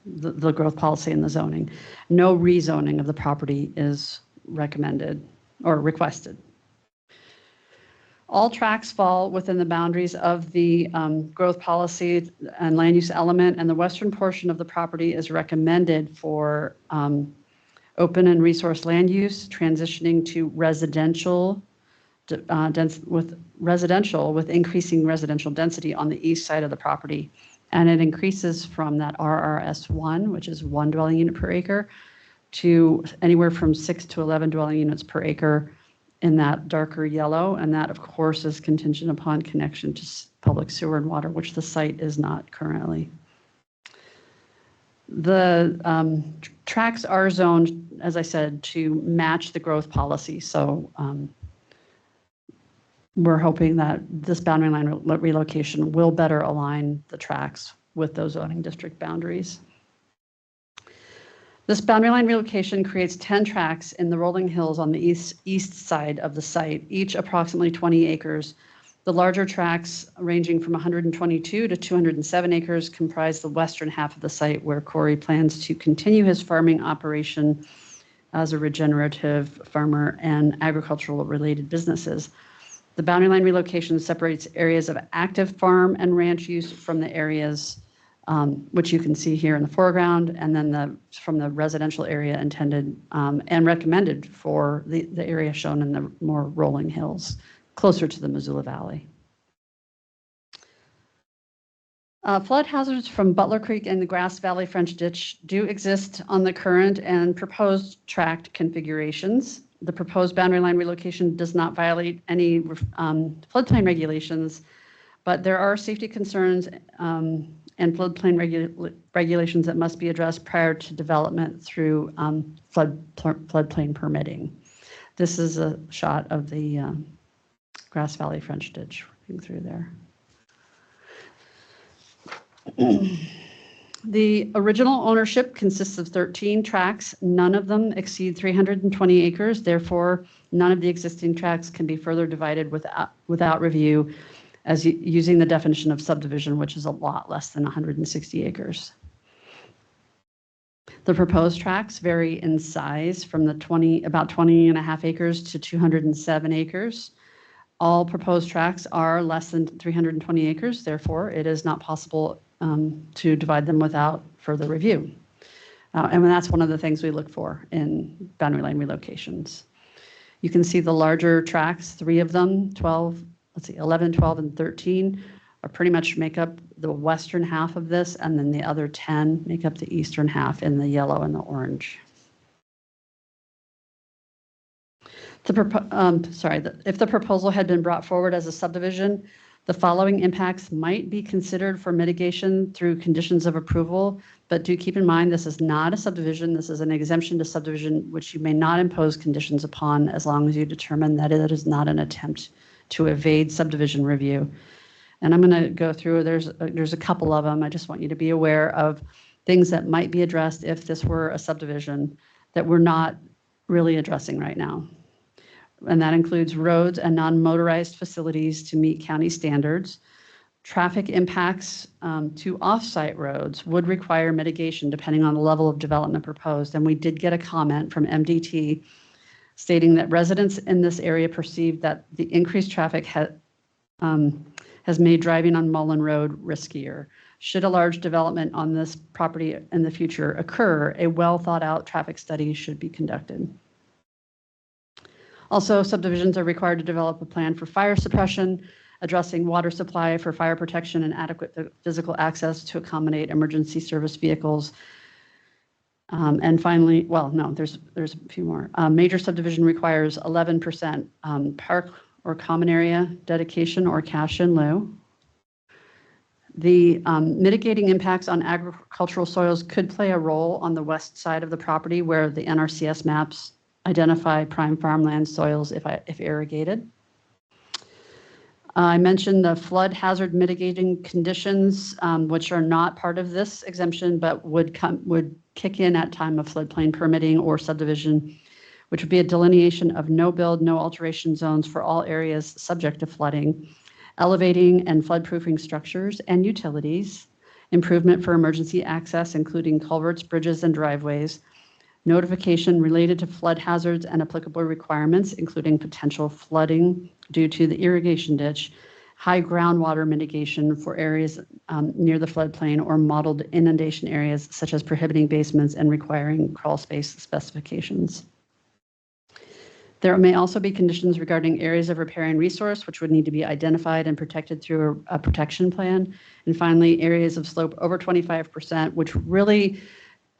the growth policy and the zoning. No rezoning of the property is recommended or requested. All tracts fall within the boundaries of the growth policy and land use element, and the western portion of the property is recommended for open and resource land use, transitioning to residential with residential, with increasing residential density on the east side of the property. And it increases from that RRS1, which is 1 dwelling unit per acre, to anywhere from 6 to 11 dwelling units per acre in that darker yellow. And that, of course, is contingent upon connection to public sewer and water, which the site is not currently. The tracks are zoned, as I said, to match the growth policy. So we're hoping that this boundary line relocation will better align the tracks with those zoning district boundaries. This boundary line relocation creates 10 tracks in the rolling hills on the east side of the site, each approximately 20 acres. The larger tracks, ranging from 122 to 207 acres, comprise the western half of the site, where Corey plans to continue his farming operation as a regenerative farmer and agricultural related businesses. The boundary line relocation separates areas of active farm and ranch use from the areas which you can see here in the foreground, and then from the residential area intended and recommended for the area shown in the more rolling hills, closer to the Missoula Valley. Flood hazards from Butler Creek and the Grass Valley French Ditch do exist on the current and proposed tract configurations. The proposed boundary line relocation does not violate any floodplain regulations, but there are safety concerns and floodplain regulations that must be addressed prior to development through floodplain permitting. This is a shot of the Grass Valley French Ditch working through there. The original ownership consists of 13 tracts. None of them exceed 320 acres. Therefore, none of the existing tracts can be further divided without review, as using the definition of subdivision, which is a lot less than 160 acres. The proposed tracts vary in size from the about 20 and a half acres to 207 acres. All proposed tracts are less than 320 acres. Therefore, it is not possible to divide them without further review. And that's one of the things we look for in boundary line relocations. You can see the larger tracts, 3 of them, 11, 12, and 13, are pretty much make up the western half of this, and then the other 10 make up the eastern half in the yellow and the orange. If the proposal had been brought forward as a subdivision, the following impacts might be considered for mitigation through conditions of approval, but do keep in mind this is not a subdivision. This is an exemption to subdivision, which you may not impose conditions upon as long as you determine that it is not an attempt to evade subdivision review. And I'm going to go through, there's a couple of them. I just want you to be aware of things that might be addressed if this were a subdivision that we're not really addressing right now. And that includes roads and non-motorized facilities to meet county standards. Traffic impacts to off-site roads would require mitigation depending on the level of development proposed. And we did get a comment from MDT stating that residents in this area perceive that the increased traffic has made driving on Mullen Road riskier. Should a large development on this property in the future occur, a well-thought-out traffic study should be conducted. Also, subdivisions are required to develop a plan for fire suppression, addressing water supply for fire protection and adequate physical access to accommodate emergency service vehicles. And finally, well, no, there's a few more. Major subdivision requires 11% park or common area dedication or cash in lieu. The mitigating impacts on agricultural soils could play a role on the west side of the property where the NRCS maps identify prime farmland soils if irrigated. I mentioned the flood hazard mitigating conditions, which are not part of this exemption, but would kick in at time of floodplain permitting or subdivision, which would be a delineation of no build, no alteration zones for all areas subject to flooding, elevating and floodproofing structures and utilities, improvement for emergency access, including culverts, bridges, and driveways, notification related to flood hazards and applicable requirements, including potential flooding due to the irrigation ditch, high groundwater mitigation for areas near the floodplain or modeled inundation areas, such as prohibiting basements and requiring crawl space specifications. There may also be conditions regarding areas of riparian resource, which would need to be identified and protected through a protection plan. And finally, areas of slope over 25%, which really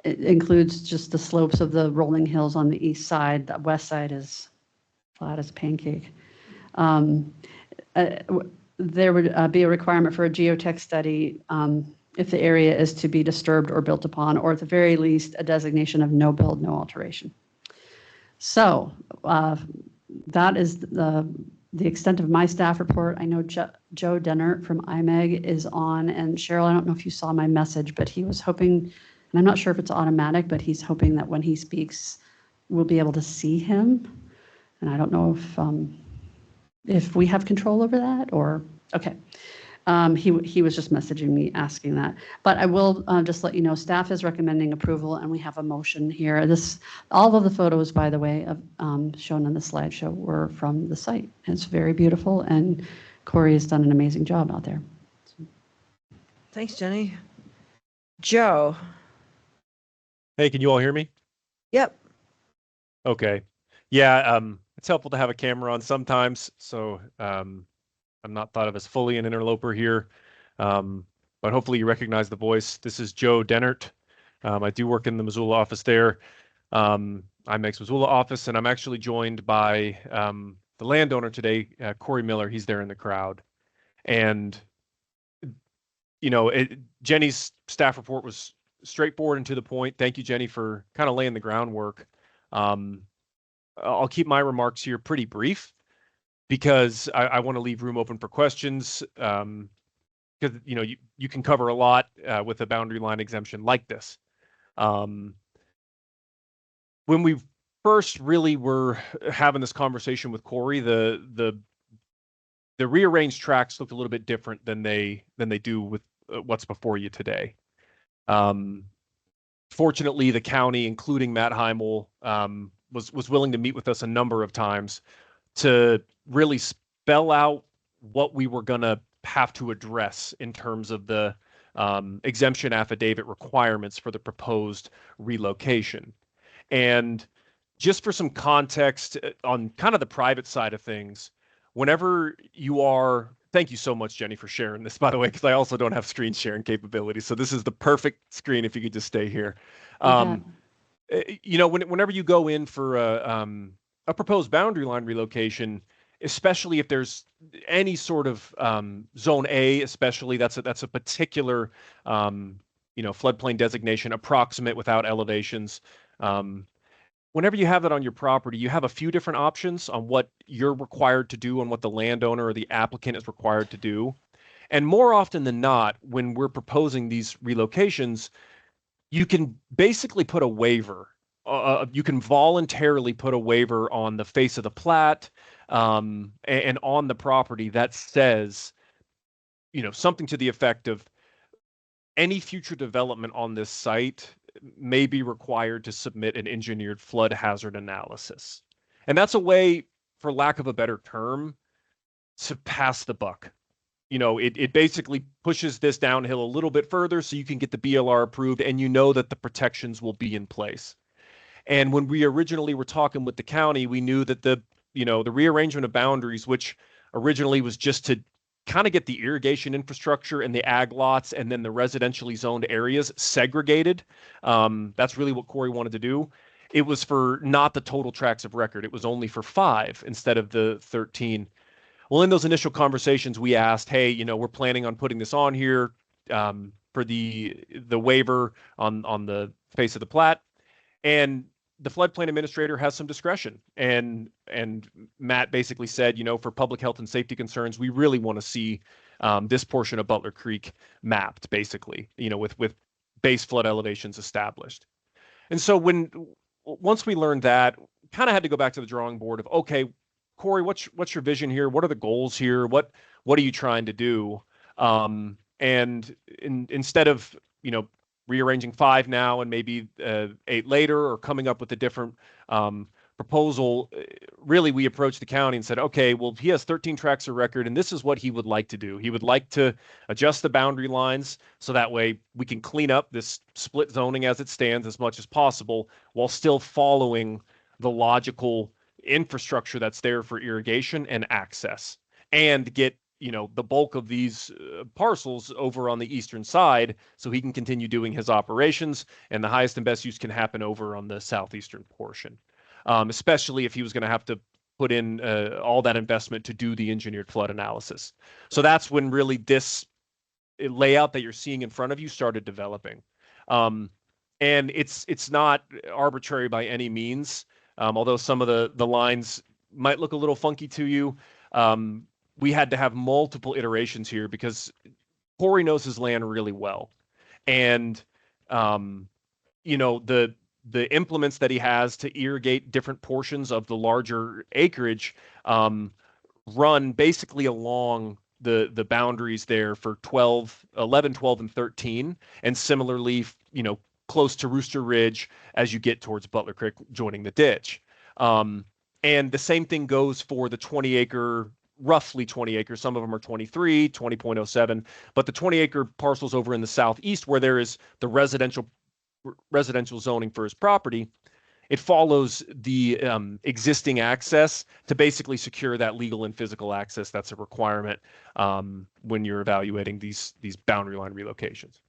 includes just the slopes of the rolling hills on the east side. The west side is flat as a pancake. There would be a requirement for a geotech study if the area is to be disturbed or built upon, or at the very least, a designation of no build, no alteration. So that is the extent of my staff report. I know Joe Dennert from IMEG is on, and Cheryl, I don't know if you saw my message, but he was hoping, and I'm not sure if it's automatic, but he's hoping that when he speaks, we'll be able to see him. And I don't know if we have control over that or, okay. He was just messaging me asking that. But I will just let you know, staff is recommending approval and we have a motion here. All of the photos, by the way, shown on the slideshow were from the site. It's very beautiful and Corey has done an amazing job out there. Thanks, Jenny. Joe. Hey, can you all hear me? Yep. Okay. Yeah, it's helpful to have a camera on sometimes, so I'm not thought of as fully an interloper here, but hopefully you recognize the voice. This is Joe Dennert. I do work in the Missoula office there. IMEG's Missoula office, and I'm actually joined by the landowner today, Corey Miller. He's there in the crowd. And, you know, Jenny's staff report was straightforward and to the point. Thank you, Jenny, for kind of laying the groundwork. I'll keep my remarks here pretty brief, because I want to leave room open for questions, because you know you can cover a lot with a boundary line exemption like this. When we first really were having this conversation with Corey, the rearranged tracks looked a little bit different than they do with what's before you today. Fortunately, the county, including Matt Heimel, was willing to meet with us a number of times to really spell out what we were going to have to address in terms of the exemption affidavit requirements for the proposed relocation. And just for some context on kind of the private side of things, whenever you are, thank you so much, Jenny, for sharing this, by the way, because I also don't have screen sharing capability. So this is the perfect screen if you could just stay here. You know, whenever you go in for a proposed boundary line relocation, especially if there's any sort of zone A, especially that's a particular you know, floodplain designation, approximate without elevations. Whenever you have that on your property, you have a few different options on what you're required to do and what the landowner or the applicant is required to do. And more often than not, when we're proposing these relocations, you can basically put a waiver. You can voluntarily put a waiver on the face of the plat and on the property that says, you know, something to the effect of any future development on this site may be required to submit an engineered flood hazard analysis. And that's a way, for lack of a better term, to pass the buck. You know, it basically pushes this downhill a little bit further so you can get the BLR approved and you know that the protections will be in place. And when we originally were talking with the county, we knew that the rearrangement of boundaries, which originally was just to kind of get the irrigation infrastructure and the ag lots and then the residentially zoned areas segregated. That's really what Corey wanted to do. It was for not the total tracts of record. It was only for 5 instead of the 13. Well, in those initial conversations, we asked, hey, you know, we're planning on putting this on here for the waiver on the face of the plat. And the floodplain administrator has some discretion. And Matt basically said, you know, for public health and safety concerns, we really want to see this portion of Butler Creek mapped, basically, you know, with base flood elevations established. And so once we learned that, kind of had to go back to the drawing board of, okay, Corey, what's your vision here? What are the goals here? What are you trying to do? And instead of, you know, rearranging 5 now and maybe 8 later, or coming up with a different proposal, really we approached the county and said, okay, well, he has 13 tracts of record and this is what he would like to do. He would like to adjust the boundary lines so that way we can clean up this split zoning as it stands as much as possible while still following the logical infrastructure that's there for irrigation and access, and get, the bulk of these parcels over on the eastern side so he can continue doing his operations, and the highest and best use can happen over on the southeastern portion, especially if he was going to have to put in all that investment to do the engineered flood analysis. So that's when really this layout that you're seeing in front of you started developing. And it's not arbitrary by any means, although some of the lines might look a little funky to you. We had to have multiple iterations here because Corey knows his land really well. And, the implements that he has to irrigate different portions of the larger acreage run basically along the boundaries there for 11, 12, and 13. And similarly, close to Rooster Ridge as you get towards Butler Creek, joining the ditch. And the same thing goes for the 20-acre, roughly 20 acres. Some of them are 23, 20.07, but the 20-acre parcels over in the southeast where there is the residential zoning for his property, it follows the existing access to basically secure that legal and physical access that's a requirement when you're evaluating these boundary line relocations.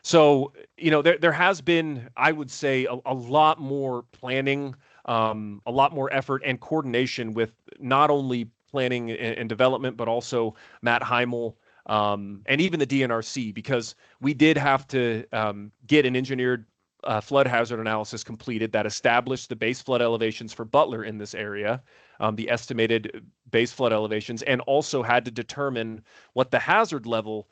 So, there has been, I would say, a lot more planning, a lot more effort and coordination with not only planning and development, but also Matt Heimel and even the DNRC, because we did have to get an engineered flood hazard analysis completed that established the base flood elevations for Butler in this area, the estimated base flood elevations, and also had to determine what the hazard level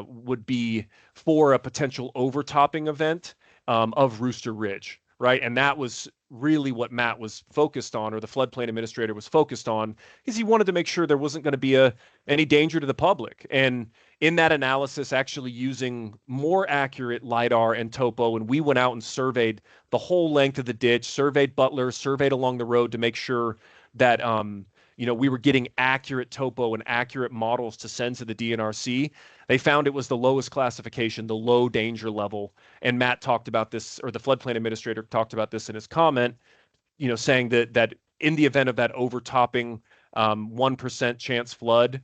would be for a potential overtopping event of Rooster Ridge, right? And that was really what Matt was focused on, or the floodplain administrator was focused on, is he wanted to make sure there wasn't going to be any danger to the public. And in that analysis, actually using more accurate LIDAR and topo, and we went out and surveyed the whole length of the ditch, surveyed Butler, surveyed along the road to make sure that we were getting accurate topo and accurate models to send to the DNRC. They found it was the lowest classification, the low danger level. And Matt talked about this, or the floodplain administrator talked about this in his comment, saying that in the event of that overtopping 1% chance flood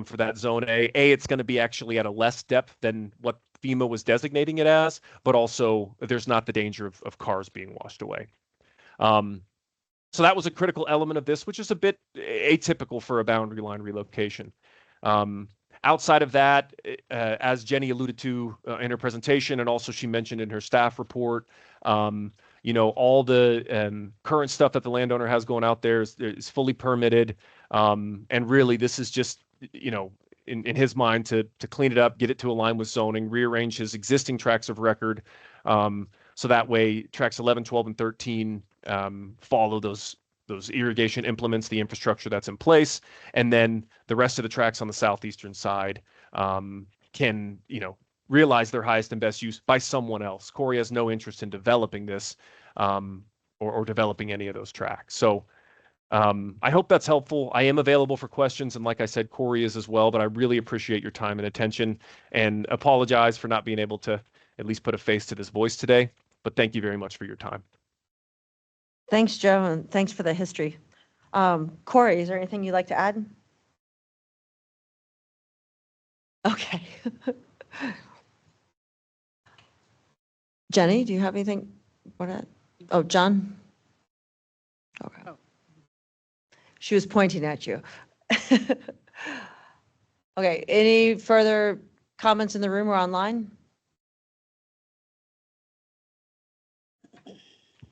for that zone A, it's going to be actually at a less depth than what FEMA was designating it as, but also there's not the danger of cars being washed away. So that was a critical element of this, which is a bit atypical for a boundary line relocation. Outside of that, as Jenny alluded to in her presentation, and also she mentioned in her staff report, all the current stuff that the landowner has going out there is fully permitted. And really, this is just, in his mind, to clean it up, get it to align with zoning, rearrange his existing tracts of record. So that way, tracks 11, 12, and 13 follow those irrigation implements, the infrastructure that's in place, and then the rest of the tracks on the southeastern side can, realize their highest and best use by someone else. Corey has no interest in developing this or developing any of those tracks. So I hope that's helpful. I am available for questions, and like I said, Corey is as well, but I really appreciate your time and attention, and apologize for not being able to at least put a face to this voice today, but thank you very much for your time. Thanks, Joe, and thanks for the history. Corey, is there anything you'd like to add? Okay. Jenny, do you have anything? Oh, John? Okay. She was pointing at you. Okay, any further comments in the room or online?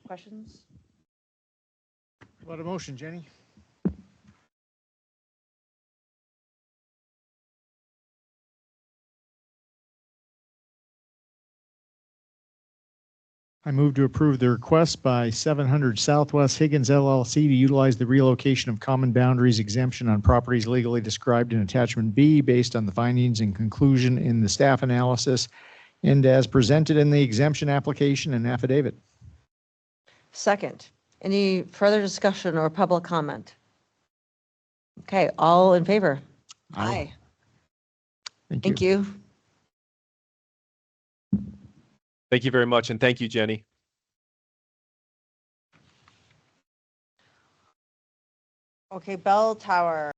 Questions? What a motion, Jenny. I move to approve the request by 700 Southwest Higgins LLC to utilize the relocation of common boundaries exemption on properties legally described in Attachment B based on the findings and conclusion in the staff analysis and as presented in the exemption application and affidavit. Second, any further discussion or public comment? Okay, all in favor? Aye. Thank you. Thank you very much, and thank you, Jenny. Okay, bell tower.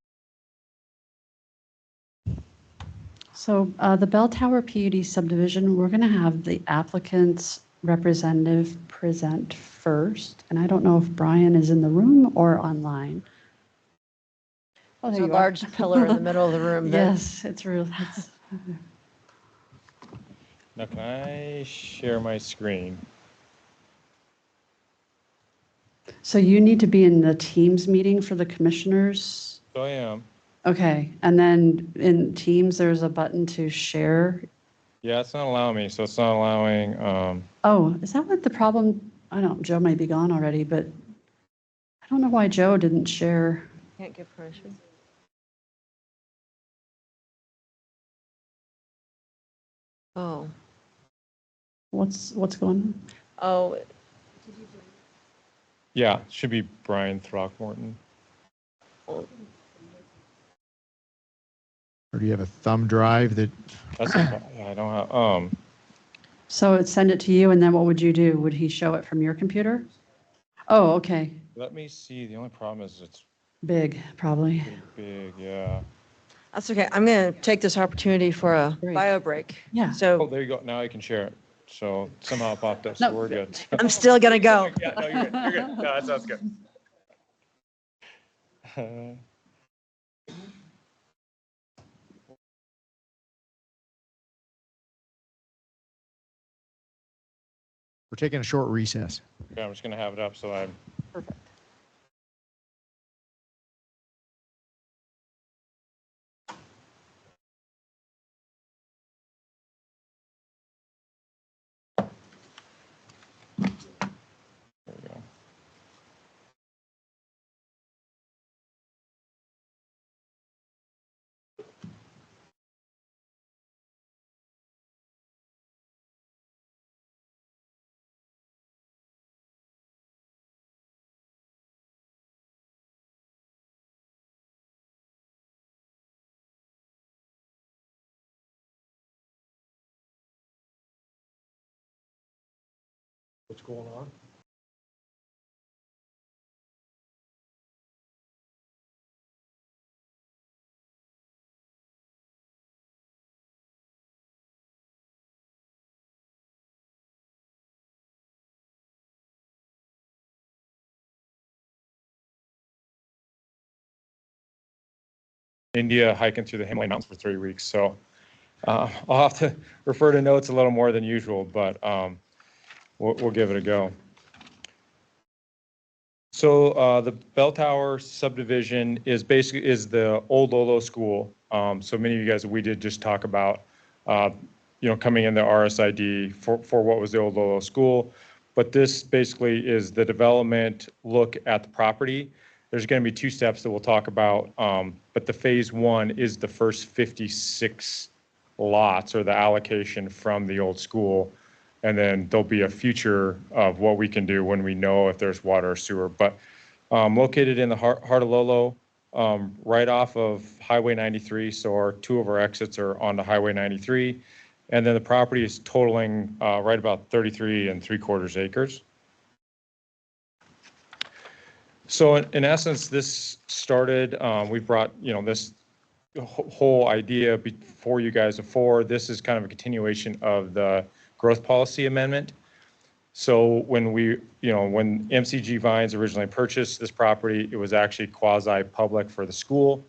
So the Bell Tower PUD subdivision, we're going to have the applicant's representative present first. And I don't know if Brian is in the room or online. Oh, There's there a you are. large pillar in the middle of the room. that- Yes, it's real. Now, can I share my screen? So you need to be in the Teams meeting for the commissioners. So I am. Okay, and then in Teams, there's a button to share. Yeah, it's not allowing me, so it's not allowing, Oh, is that what the problem? I don't, Joe might be gone already, but I don't know why Joe didn't share. Can't give permission. Oh, What's going on? oh, yeah, it should be Brian Throckmorton. oh, Or do you have a thumb drive that, That's, yeah, I don't have, So it'd send it to you, and then what would you do? Would he show it from your computer? Oh, okay. let me see, the only problem is it's Big, probably. pretty big, yeah. that's okay. I'm going to take this opportunity for a Break. bio break. Yeah. Oh, So there you go, now I can share it. So somehow it popped up, No. so we're good. I'm still going to go. Yeah, no, you're good, you're good. No, that sounds good. we're taking a short recess. Okay, I'm just gonna have it up so I'm. Perfect. There we go. What's going on? India hiking through the Himalayan mountains for 3 weeks, so I'll have to refer to notes a little more than usual, but we'll give it a go. So the Bell Tower subdivision is basically the old Lolo School. So many of you guys, we did just talk about, coming in the RSID for what was the old Lolo School. But this basically is the development look at the property. There's going to be 2 steps that we'll talk about, but the phase 1 is the first 56 lots or the allocation from the old school. And then there'll be a future of what we can do when we know if there's water or sewer. But located in the heart of Lolo, right off of Highway 93. So 2 of our exits are onto Highway 93. And then the property is totaling right about 33 3/4 acres. So in essence, this started, we brought, this whole idea before you guys before. This is kind of a continuation of the growth policy amendment. So when when MCG Vines originally purchased this property, it was actually quasi-public for the school.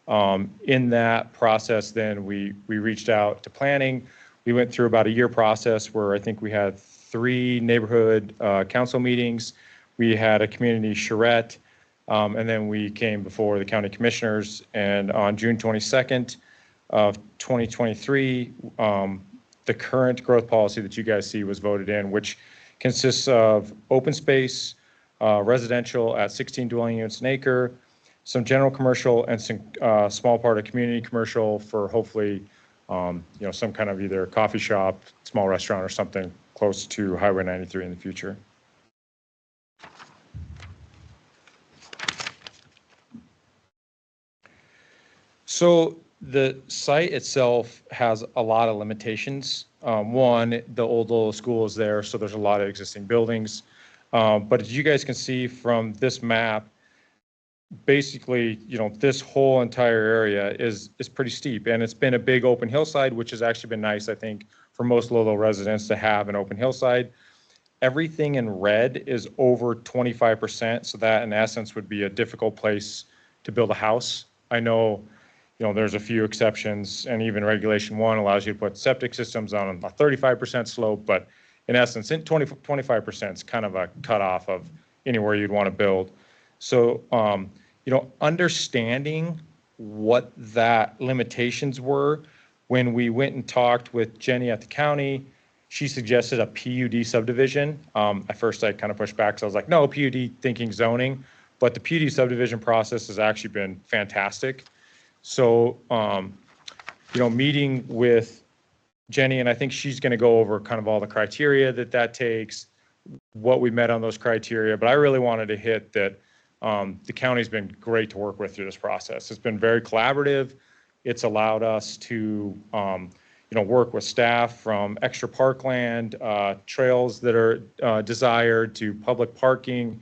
In that process, then we reached out to planning. We went through about a year process where I think we had 3 neighborhood council meetings. We had a community charrette, and then we came before the county commissioners. And on June 22nd of 2023, the current growth policy that you guys see was voted in, which consists of open space, residential at 16 dwelling units an acre, some general commercial, and some small part of community commercial for hopefully, some kind of either coffee shop, small restaurant, or something close to Highway 93 in the future. So the site itself has a lot of limitations. One, the old Lolo School is there, so there's a lot of existing buildings. But as you guys can see from this map, basically, this whole entire area is pretty steep, and it's been a big open hillside, which has actually been nice, I think, for most Lolo residents to have an open hillside. Everything in red is over 25%, so that in essence would be a difficult place to build a house. I know, there's a few exceptions, and even Regulation 1 allows you to put septic systems on a 35% slope, but in essence, 25% is kind of a cutoff of anywhere you'd want to build. So, understanding what that limitations were, when we went and talked with Jenny at the county, she suggested a PUD subdivision. At first, I kind of pushed back, so I was like, no, PUD thinking zoning, but the PUD subdivision process has actually been fantastic. So, meeting with Jenny, and I think she's going to go over kind of all the criteria that takes, what we met on those criteria, but I really wanted to hit that the county's been great to work with through this process. It's been very collaborative. It's allowed us to, work with staff from extra parkland, trails that are desired, to public parking,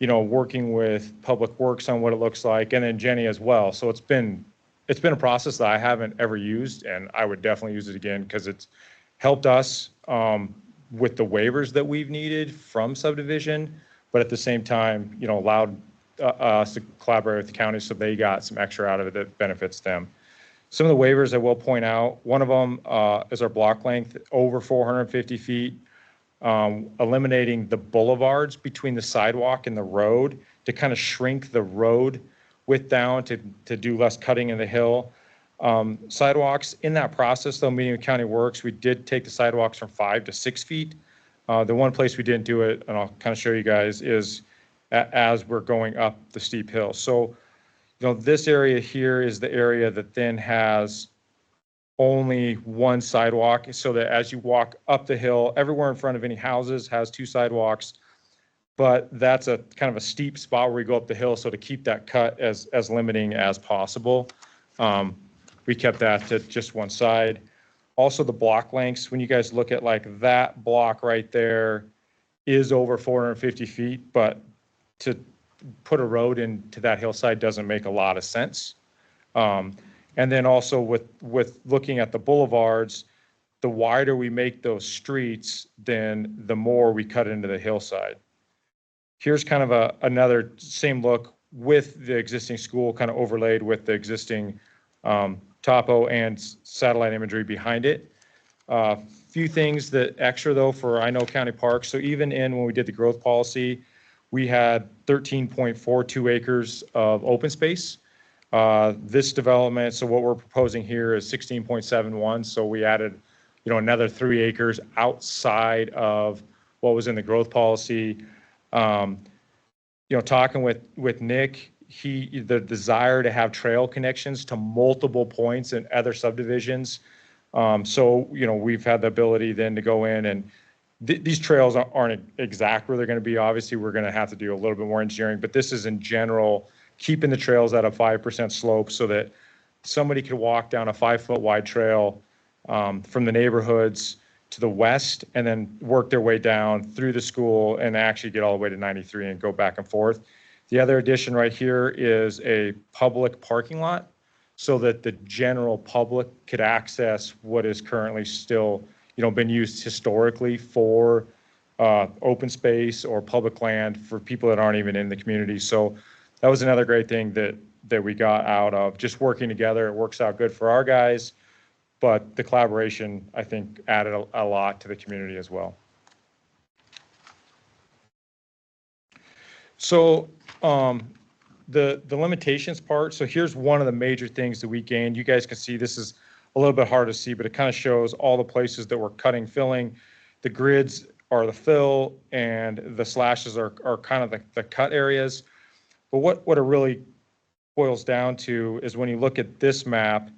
working with Public Works on what it looks like, and then Jenny as well. So it's been a process that I haven't ever used, and I would definitely use it again because it's helped us with the waivers that we've needed from subdivision, but at the same time, allowed us to collaborate with the county so they got some extra out of it that benefits them. Some of the waivers I will point out, one of them is our block length over 450 feet, eliminating the boulevards between the sidewalk and the road to kind of shrink the road width down to do less cutting in the hill. Sidewalks, in that process, though, meeting with County Works, we did take the sidewalks from 5 to 6 feet. The one place we didn't do it, and I'll kind of show you guys, is as we're going up the steep hill. So, this area here is the area that then has only one sidewalk, so that as you walk up the hill, everywhere in front of any houses has 2 sidewalks, but that's a kind of a steep spot where we go up the hill. So to keep that cut as limiting as possible, we kept that to just one side. Also, the block lengths, when you guys look at like that block right there is over 450 feet, but to put a road into that hillside doesn't make a lot of sense. And then also with looking at the boulevards, the wider we make those streets, then the more we cut into the hillside. Here's kind of another same look with the existing school kind of overlaid with the existing topo and satellite imagery behind it. Few things that extra though for I know County Parks. So even when we did the growth policy, we had 13.42 acres of open space. This development, so what we're proposing here is 16.71. So we added, another 3 acres outside of what was in the growth policy. Talking with Nick, the desire to have trail connections to multiple points in other subdivisions. So, we've had the ability then to go in and these trails aren't exact where they're going to be. Obviously, we're going to have to do a little bit more engineering, but this is in general keeping the trails at a 5% slope so that somebody could walk down a 5-foot wide trail from the neighborhoods to the west and then work their way down through the school and actually get all the way to 93 and go back and forth. The other addition right here is a public parking lot so that the general public could access what is currently still, been used historically for open space or public land for people that aren't even in the community. So that was another great thing that we got out of just working together. It works out good for our guys, but the collaboration, I think, added a lot to the community as well. So the limitations part, so here's one of the major things that we gained. You guys can see this is a little bit hard to see, but it kind of shows all the places that we're cutting, filling. The grids are the fill and the slashes are kind of the cut areas. But what it really boils down to is when you look at this map,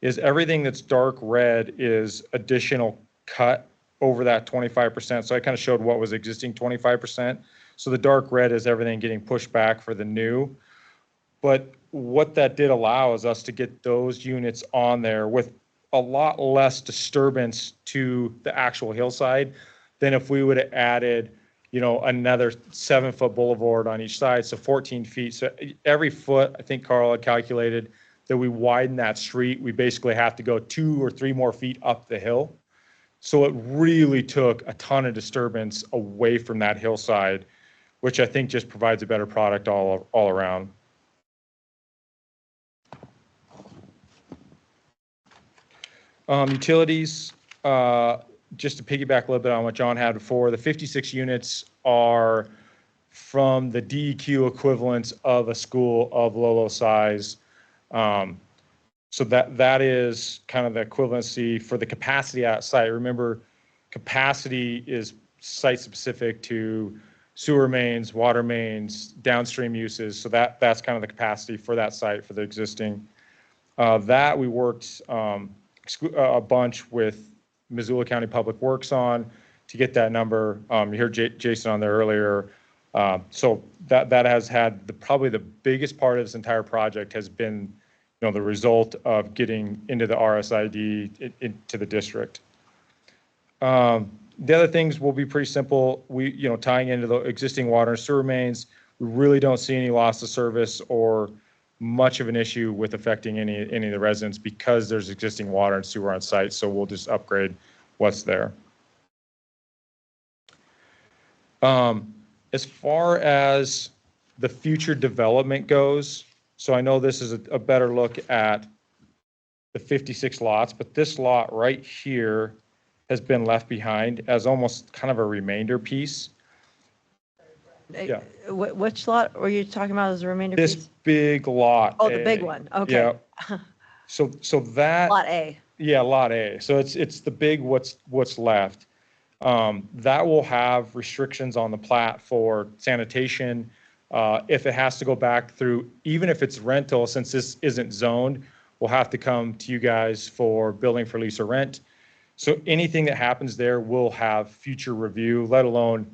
is everything that's dark red is additional cut over that 25%. So I kind of showed what was existing 25%. So the dark red is everything getting pushed back for the new. But what that did allow is us to get those units on there with a lot less disturbance to the actual hillside than if we would have added, another 7-foot boulevard on each side, so 14 feet. So every foot, I think Carl had calculated that we widen that street, we basically have to go 2 or 3 more feet up the hill. So it really took a ton of disturbance away from that hillside, which I think just provides a better product all around. Utilities, just to piggyback a little bit on what John had before, the 56 units are from the DEQ equivalents of a school of Lolo size. So that is kind of the equivalency for the capacity at site. Remember, capacity is site specific to sewer mains, water mains, downstream uses. So that's kind of the capacity for that site for the existing. That we worked a bunch with Missoula County Public Works on to get that number. You heard Jason on there earlier. So that has had probably the biggest part of this entire project has been the result of getting into the RSID into the district. The other things will be pretty simple. We, tying into the existing water and sewer mains, we really don't see any loss of service or much of an issue with affecting any of the residents because there's existing water and sewer on site. So we'll just upgrade what's there. As far as the future development goes, so I know this is a better look at the 56 lots, but this lot right here has been left behind as almost kind of a remainder piece. Yeah. Which lot were you talking about as a remainder This piece? big lot. Oh, the big one. Okay. Yeah. So that. Lot A. Yeah, lot A. So it's the big what's left. That will have restrictions on the plat for sanitation. If it has to go back through, even if it's rental, since this isn't zoned, we'll have to come to you guys for building for lease or rent. So anything that happens there will have future review, let alone,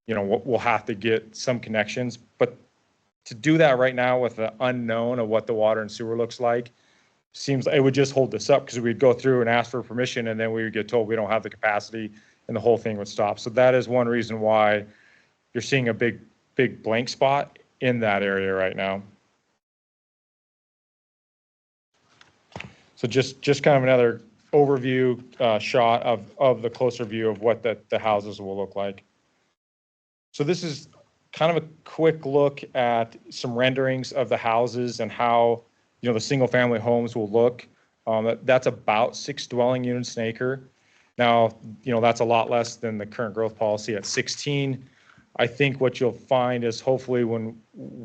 we'll have to get some connections. But to do that right now with the unknown of what the water and sewer looks like, seems like it would just hold this up because we'd go through and ask for permission and then we would get told we don't have the capacity and the whole thing would stop. So that is one reason why you're seeing a big blank spot in that area right now. So just kind of another overview shot of the closer view of what the houses will look like. So this is kind of a quick look at some renderings of the houses and how the single family homes will look. That's about 6 dwelling units an acre. Now, that's a lot less than the current growth policy at 16. I think what you'll find is hopefully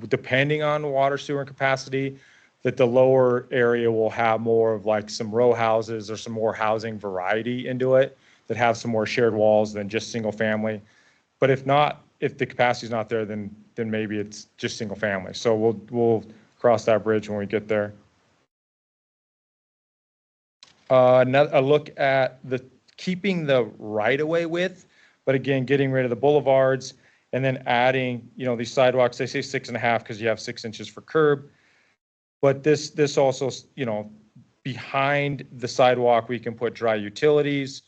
depending on water, sewer, and capacity, that the lower area will have more of like some row houses or some more housing variety into it that have some more shared walls than just single family. But if not, if the capacity is not there, then maybe it's just single family. So we'll cross that bridge when we get there. A look at keeping the right-of-way width, but again, getting rid of the boulevards and then adding, these sidewalks. They say 6.5 because you have 6 inches for curb. But this also, behind the sidewalk, we can put dry utilities.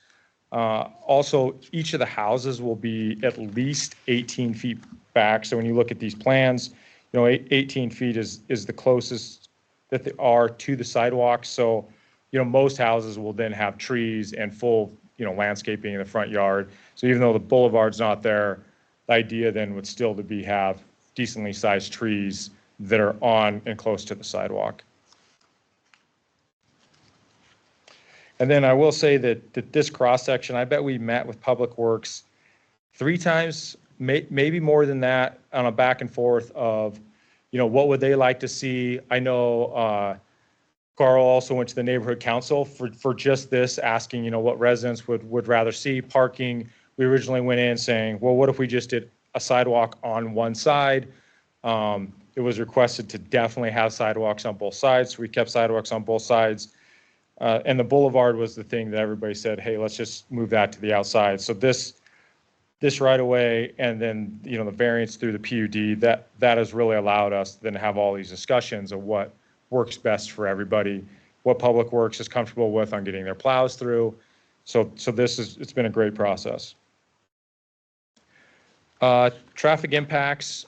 Also, each of the houses will be at least 18 feet back. So when you look at these plans, 18 feet is the closest that they are to the sidewalk. So, most houses will then have trees and full, landscaping in the front yard. So even though the boulevard's not there, the idea then would still to have decently sized trees that are on and close to the sidewalk. And then I will say that this cross section, I bet we met with Public Works 3 times, maybe more than that, on a back and forth of, what would they like to see. I know Carl also went to the neighborhood council for just this, asking, what residents would rather see. Parking, we originally went in saying, well, what if we just did a sidewalk on one side? It was requested to definitely have sidewalks on both sides. So we kept sidewalks on both sides. And the boulevard was the thing that everybody said, hey, let's just move that to the outside. So this right away, and then, the variance through the PUD, that has really allowed us to then have all these discussions of what works best for everybody, what Public Works is comfortable with on getting their plows through. So it's been a great process. Traffic impacts.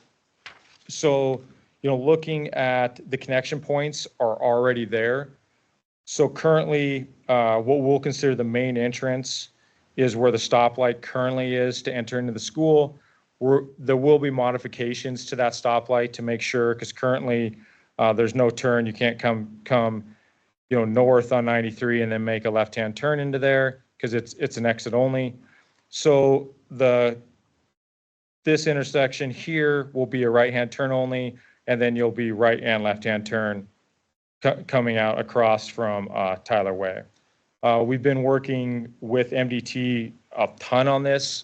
So, looking at the connection points are already there. So currently, what we'll consider the main entrance is where the stoplight currently is to enter into the school. There will be modifications to that stoplight to make sure, because currently there's no turn. You can't come north on 93 and then make a left-hand turn into there because it's an exit only. So this intersection here will be a right-hand turn only, and then you'll be right and left-hand turn coming out across from Tyler Way. We've been working with MDT a ton on this.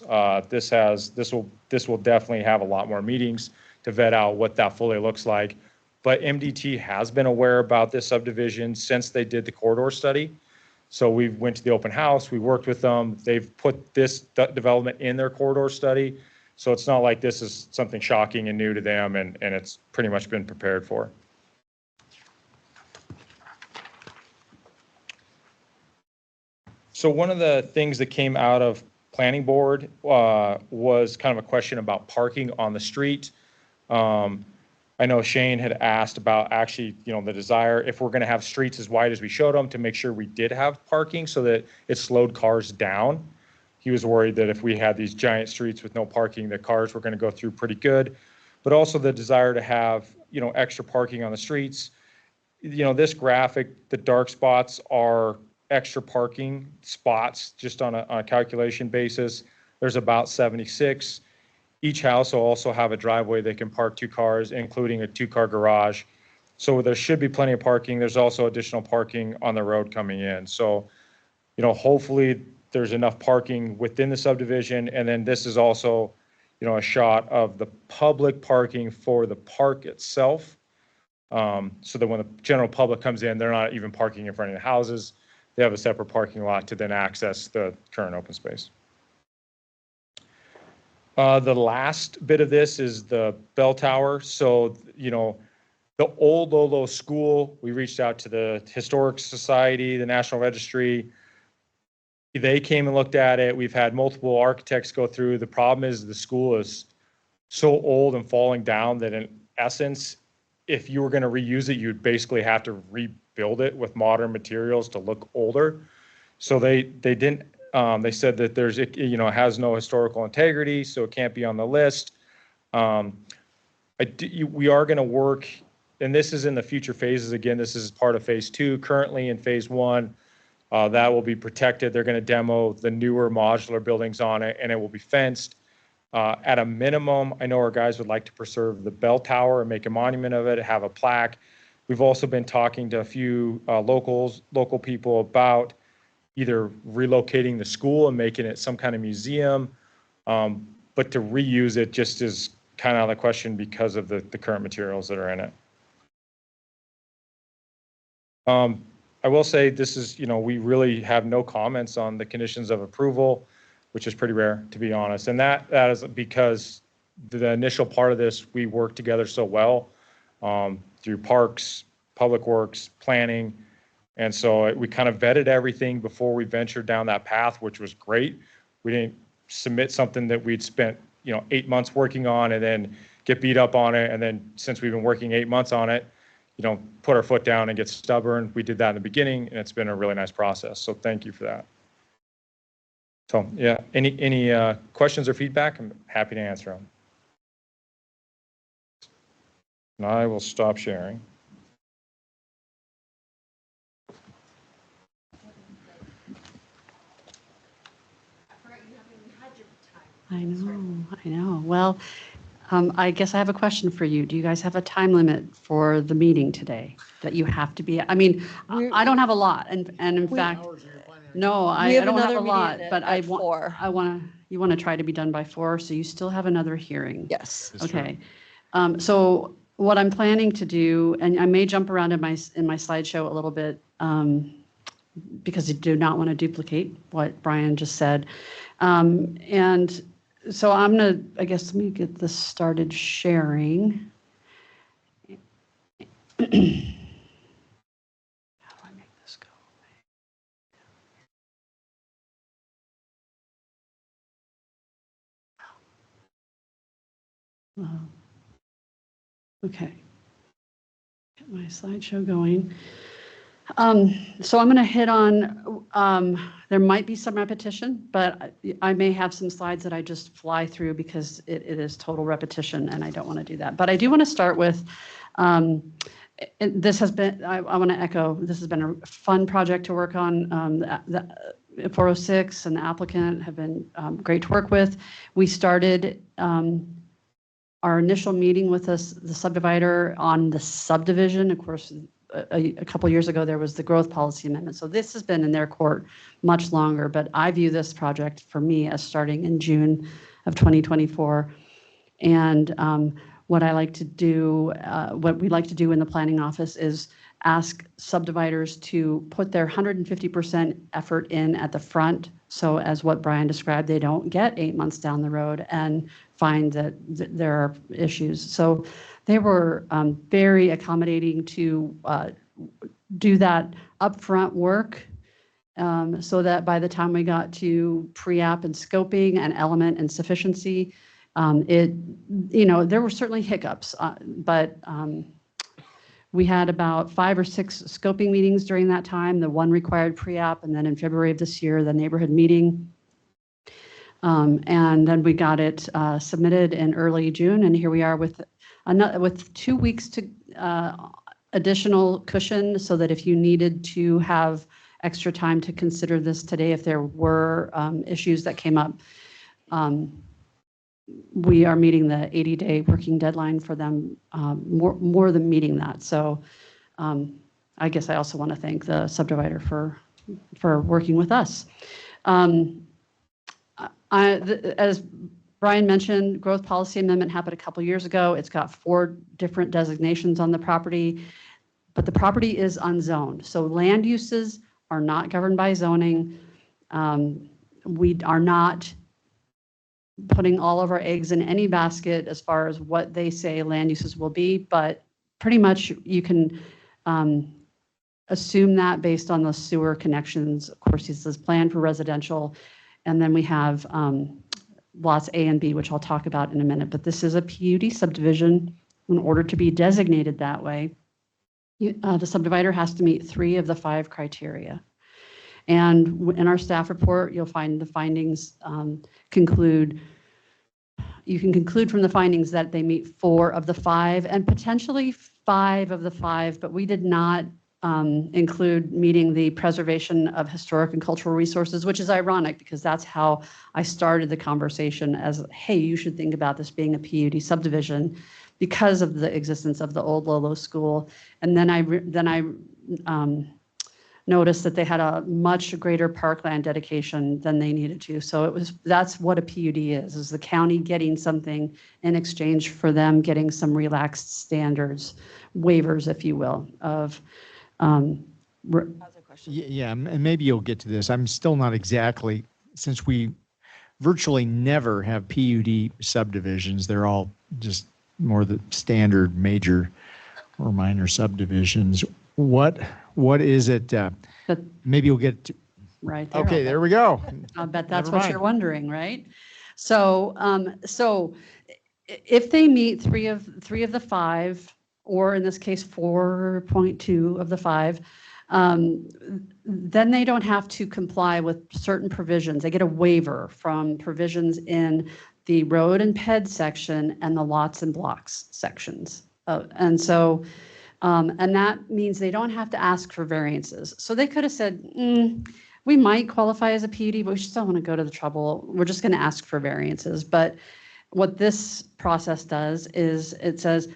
This will definitely have a lot more meetings to vet out what that fully looks like. But MDT has been aware about this subdivision since they did the corridor study. So we went to the open house, we worked with them. They've put this development in their corridor study. So it's not like this is something shocking and new to them, and it's pretty much been prepared for. So one of the things that came out of planning board was kind of a question about parking on the street. I know Shane had asked about actually, the desire, if we're going to have streets as wide as we showed them, to make sure we did have parking so that it slowed cars down. He was worried that if we had these giant streets with no parking, the cars were going to go through pretty good. But also the desire to have, extra parking on the streets. This graphic, the dark spots are extra parking spots just on a calculation basis. There's about 76. Each house will also have a driveway they can park 2 cars, including a 2-car garage. So there should be plenty of parking. There's also additional parking on the road coming in. So, hopefully there's enough parking within the subdivision. And then this is also, a shot of the public parking for the park itself. So that when the general public comes in, they're not even parking in front of the houses. They have a separate parking lot to then access the current open space. The last bit of this is the bell tower. So, the old Lolo school, we reached out to the Historic Society, the National Registry. They came and looked at it. We've had multiple architects go through. The problem is the school is so old and falling down that in essence, if you were going to reuse it, you'd basically have to rebuild it with modern materials to look older. So they didn't. They said that it has no historical integrity, so it can't be on the list. We are going to work, and this is in the future phases. Again, this is part of phase 2. Currently in phase 1, that will be protected. They're going to demo the newer modular buildings on it, and it will be fenced. At a minimum, I know our guys would like to preserve the bell tower and make a monument of it, have a plaque. We've also been talking to a few local people about either relocating the school and making it some kind of museum, but to reuse it just is kind of out of the question because of the current materials that are in it. I will say this is, we really have no comments on the conditions of approval, which is pretty rare, to be honest. And that is because the initial part of this, we worked together so well through parks, public works, planning. And so we kind of vetted everything before we ventured down that path, which was great. We didn't submit something that we'd spent, 8 months working on and then get beat up on it. And then since we've been working 8 months on it, put our foot down and get stubborn. We did that in the beginning, and it's been a really nice process. So thank you for that. So yeah, any questions or feedback? I'm happy to answer them. And I will stop sharing. I know. Well, I guess I have a question for you. Do you guys have a time limit for the meeting today that you have to be? I mean, I don't have a lot, and in fact, no, I don't have a lot, but you want to try to be done by 4, so you still have another hearing. Yes. Okay. So what I'm planning to do, and I may jump around in my slideshow a little bit because I do not want to duplicate what Brian just said, and so I'm gonna, I guess, let me get this started sharing. How do I make this go away? Okay. Get my slideshow going. So I'm going to hit on, there might be some repetition, but I may have some slides that I just fly through because it is total repetition and I don't want to do that. But I do want to start with, this has been, I want to echo, this has been a fun project to work on. The 406 and the applicant have been great to work with. We started our initial meeting with the subdivider on the subdivision. Of course, a couple years ago, there was the growth policy amendment. So this has been in their court much longer, but I view this project for me as starting in June of 2024. And what I like to do, what we like to do in the planning office is ask subdividers to put their 150% effort in at the front. So as what Brian described, they don't get 8 months down the road and find that there are issues. So they were very accommodating to do that upfront work so that by the time we got to pre-app and scoping and element and sufficiency, there were certainly hiccups, but we had about 5 or 6 scoping meetings during that time, the one required pre-app, and then in February of this year, the neighborhood meeting. And then we got it submitted in early June, and here we are with 2 weeks to additional cushion so that if you needed to have extra time to consider this today, if there were issues that came up, we are meeting the 80-day working deadline for them, more than meeting that. So I guess I also want to thank the subdivider for working with us. As Brian mentioned, growth policy amendment happened a couple years ago. It's got 4 different designations on the property, but the property is unzoned. So land uses are not governed by zoning. We are not putting all of our eggs in any basket as far as what they say land uses will be, but pretty much you can assume that based on the sewer connections. Of course, this is planned for residential, and then we have lots A and B, which I'll talk about in a minute, but this is a PUD subdivision. In order to be designated that way, the subdivider has to meet 3 of the 5 criteria. And in our staff report, you'll find the findings you can conclude from the findings that they meet 4 of the 5 and potentially 5 of the 5, but we did not include meeting the preservation of historic and cultural resources, which is ironic because that's how I started the conversation as, hey, you should think about this being a PUD subdivision because of the existence of the old Lolo School. And then I noticed that they had a much greater parkland dedication than they needed to. So that's what a PUD is the county getting something in exchange for them getting some relaxed standards, waivers, if you will, of Yeah, and maybe you'll get to this. I'm still not exactly, since we virtually never have PUD subdivisions, they're all just more the standard major or minor subdivisions. What is it? Maybe you'll get to, right there. Okay, there we go. I bet that's Never what mind. you're wondering, right? So, if they meet three of the 5, or in this case 4.2 of the 5, then they don't have to comply with certain provisions. They get a waiver from provisions in the road and PED section and the lots and blocks sections. And that means they don't have to ask for variances. So they could have said, we might qualify as a PUD, but we just don't want to go to the trouble. We're just going to ask for variances. But what this process does is it says,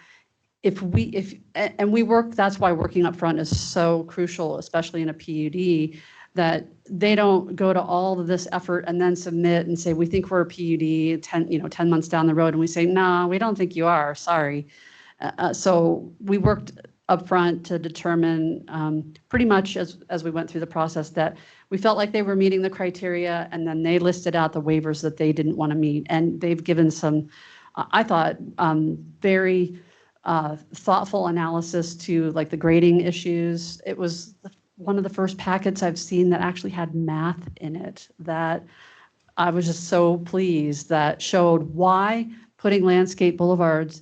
that's why working up front is so crucial, especially in a PUD, that they don't go to all of this effort and then submit and say, we think we're a PUD 10 months down the road. And we say, no, we don't think you are, sorry. So we worked up front to determine pretty much as we went through the process that we felt like they were meeting the criteria, and then they listed out the waivers that they didn't want to meet. And they've given some, I thought, very thoughtful analysis to like the grading issues. It was one of the first packets I've seen that actually had math in it that I was just so pleased that showed why putting landscape boulevards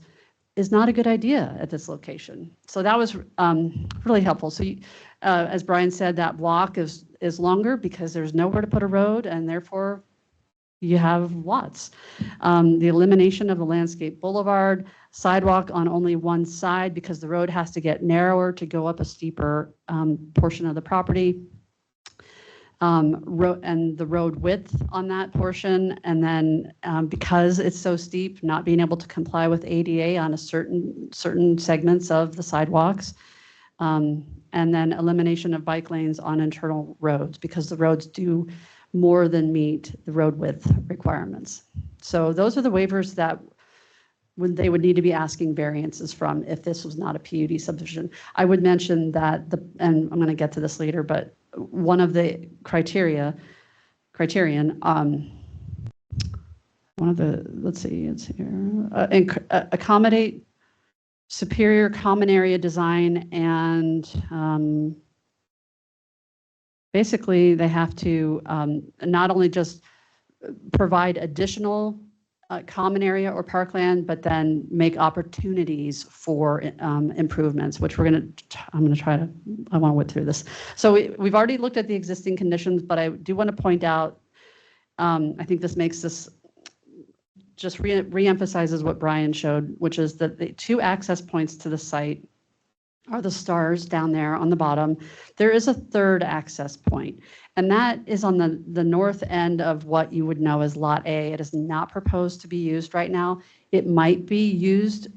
is not a good idea at this location. So that was really helpful. So as Brian said, that block is longer because there's nowhere to put a road, and therefore you have lots. The elimination of the landscape boulevard, sidewalk on only one side because the road has to get narrower to go up a steeper portion of the property. And the road width on that portion, and then because it's so steep, not being able to comply with ADA on a certain segments of the sidewalks, and then elimination of bike lanes on internal roads because the roads do more than meet the road width requirements. So those are the waivers that they would need to be asking variances from if this was not a PUD subdivision. I would mention that and I'm going to get to this later, but one of the criterion, one of the, let's see, it's here, accommodate superior common area design, and basically they have to not only just provide additional common area or parkland, but then make opportunities for improvements, which I want to whip through this. So we've already looked at the existing conditions, but I do want to point out, I think this makes this, just re-emphasizes what Brian showed, which is that the 2 access points to the site are the stars down there on the bottom. There is a 3rd access point, and that is on the north end of what you would know as Lot A. It is not proposed to be used right now. It might be used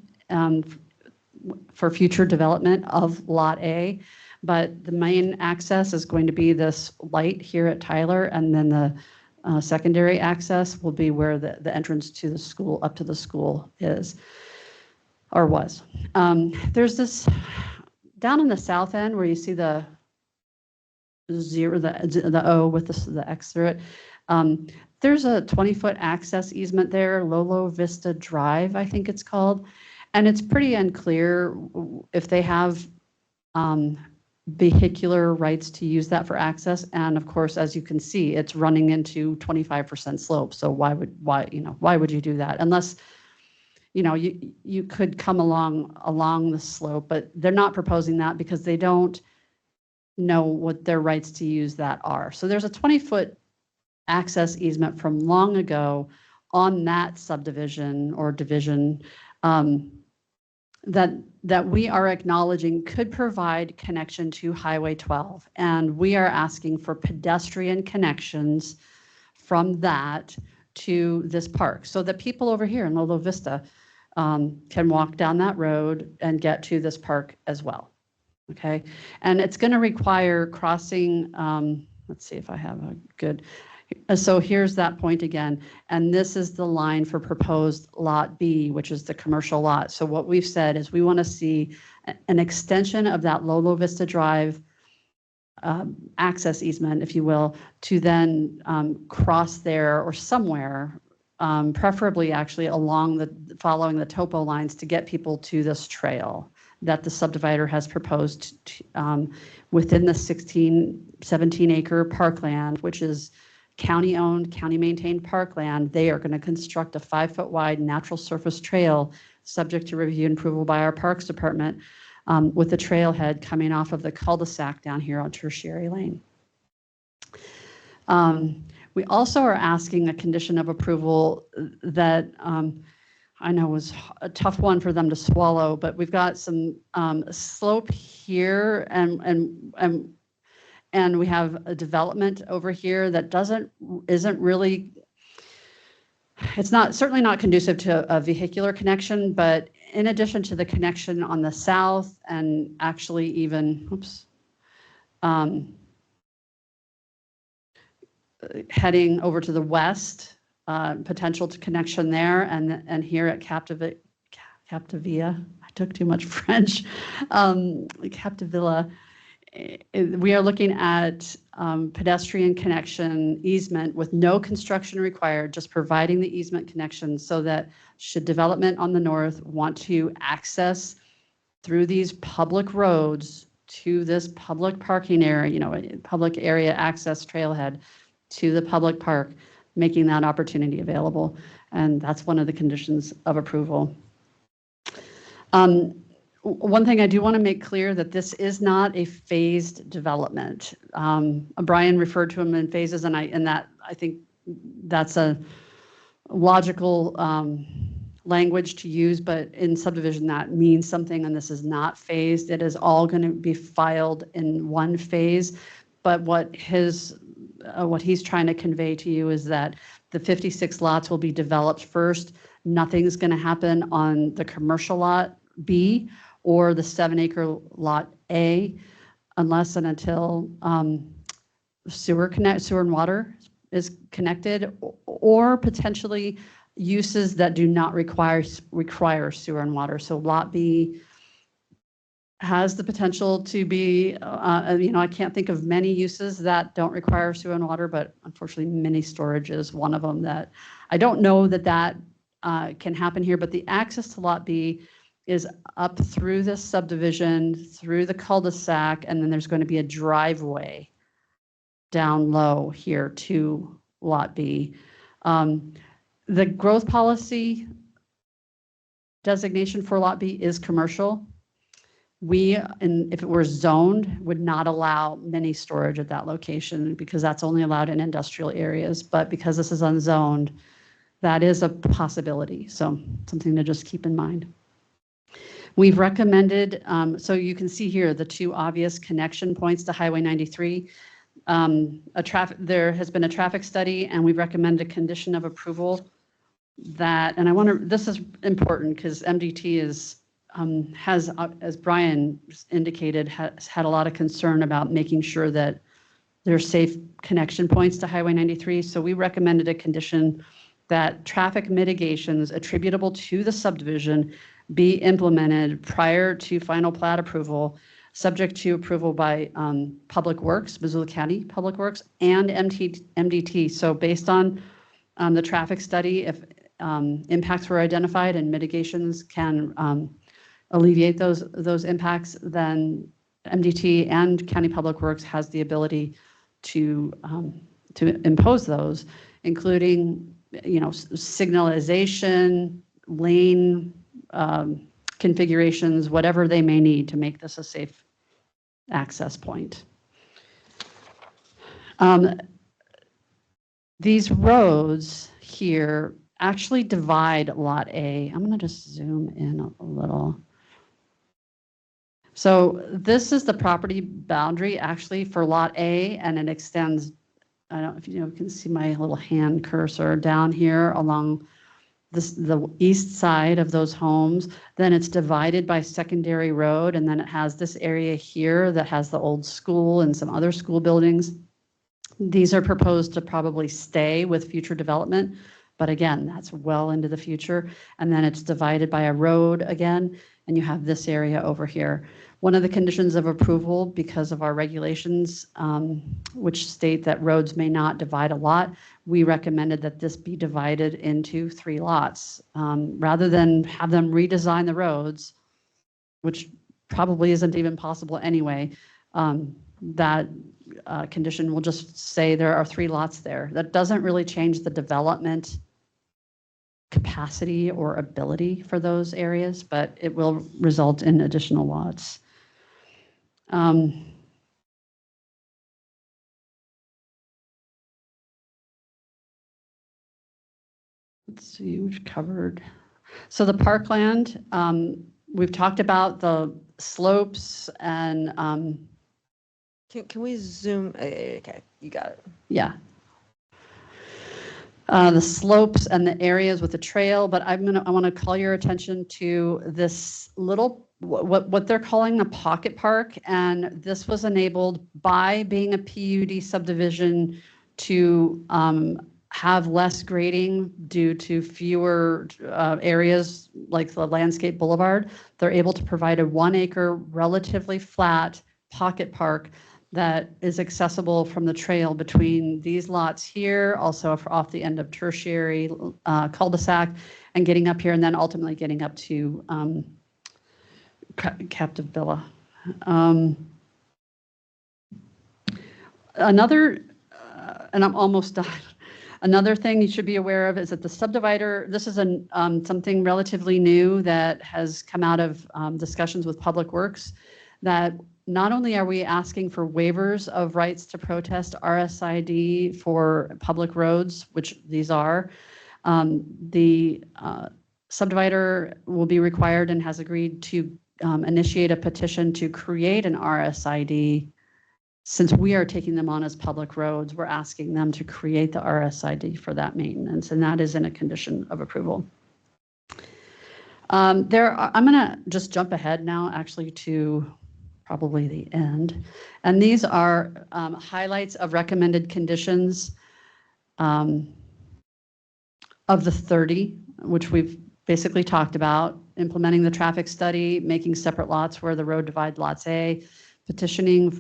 for future development of Lot A, but the main access is going to be this light here at Tyler, and then the secondary access will be where the entrance to the school, up to the school is, or was. There's this down in the south end where you see the O with the X through it. There's a 20-foot access easement there, Lolo Vista Drive, I think it's called. And it's pretty unclear if they have vehicular rights to use that for access. And of course, as you can see, it's running into 25% slope. So why would you do that? Unless, you could come along the slope, but they're not proposing that because they don't know what their rights to use that are. So there's a 20-foot access easement from long ago on that subdivision or division that we are acknowledging could provide connection to Highway 12. And we are asking for pedestrian connections from that to this park so that people over here in Lolo Vista can walk down that road and get to this park as well. Okay, and it's going to require crossing, let's see if I have a good, so here's that point again, and this is the line for proposed Lot B, which is the commercial lot. So what we've said is we want to see an extension of that Lolo Vista Drive access easement, if you will, to then cross there or somewhere, preferably actually following the topo lines to get people to this trail that the subdivider has proposed within the 17 acre parkland, which is county owned, county maintained parkland. They are going to construct a 5-foot wide natural surface trail subject to review and approval by our Parks Department with the trailhead coming off of the cul-de-sac down here on Tertiary Lane. We also are asking a condition of approval that I know was a tough one for them to swallow, but we've got some slope here and we have a development over here that isn't really, it's certainly not conducive to a vehicular connection, but in addition to the connection on the south and actually even, heading over to the west, potential to connection there, and here at Captivia, I took too much French, Captivilla, we are looking at pedestrian connection easement with no construction required, just providing the easement connection so that should development on the north want to access through these public roads to this public parking area, public area access trailhead to the public park, making that opportunity available. And that's one of the conditions of approval. One thing I do want to make clear that this is not a phased development. Brian referred to them in phases, and I think that's a logical language to use, but in subdivision that means something, and this is not phased. It is all going to be filed in one phase. But what he's trying to convey to you is that the 56 lots will be developed first. Nothing's going to happen on the commercial lot B or the 7-acre lot A unless and until sewer and water is connected, or potentially uses that do not require sewer and water. So lot B has the potential to be, I can't think of many uses that don't require sewer and water, but unfortunately mini storage is one of them that I don't know that can happen here, but the access to lot B is up through this subdivision, through the cul-de-sac, and then there's going to be a driveway down low here to lot B. The growth policy designation for lot B is commercial. If it were zoned, would not allow mini storage at that location because that's only allowed in industrial areas. But because this is unzoned, that is a possibility. So something to just keep in mind. We've recommended, so you can see here the two obvious connection points to Highway 93. There has been a traffic study, and we've recommended a condition of approval that, and this is important because MDT has, as Brian indicated, has had a lot of concern about making sure that there are safe connection points to Highway 93. So we recommended a condition that traffic mitigations attributable to the subdivision be implemented prior to final plat approval, subject to approval by Public Works, Missoula County Public Works, and MDT. So based on the traffic study, if impacts were identified and mitigations can alleviate those impacts, then MDT and County Public Works has the ability to impose those, including signalization, lane configurations, whatever they may need to make this a safe access point. These roads here actually divide Lot A. I'm going to just zoom in a little. So this is the property boundary actually for Lot A, and it extends, I don't know if you can see my little hand cursor down here along the east side of those homes. Then it's divided by secondary road, and then it has this area here that has the old school and some other school buildings. These are proposed to probably stay with future development, but again, that's well into the future. And then it's divided by a road again, and you have this area over here. One of the conditions of approval, because of our regulations, which state that roads may not divide a lot, we recommended that this be divided into 3 lots. Rather than have them redesign the roads, which probably isn't even possible anyway, that condition will just say there are 3 lots there. That doesn't really change the development capacity or ability for those areas, but it will result in additional lots. Let's see, we've covered. So the parkland, we've talked about the slopes and. Can we zoom? Okay, you got it. Yeah. The slopes and the areas with the trail, but I want to call your attention to this little, what they're calling the pocket park. And this was enabled by being a PUD subdivision to have less grading due to fewer areas like the landscape boulevard. They're able to provide a 1-acre, relatively flat pocket park that is accessible from the trail between these lots here, also off the end of Tertiary cul-de-sac, and getting up here, and then ultimately getting up to Captive Villa. Another, and I'm almost done. Another thing you should be aware of is that the subdivider, this is something relatively new that has come out of discussions with Public Works, that not only are we asking for waivers of rights to protest RSID for public roads, which these are, the subdivider will be required and has agreed to initiate a petition to create an RSID. Since we are taking them on as public roads, we're asking them to create the RSID for that maintenance, and that is in a condition of approval. I'm going to just jump ahead now, actually, to probably the end. And these are highlights of recommended conditions of the 30, which we've basically talked about: implementing the traffic study, making separate lots where the road divides lots A, petitioning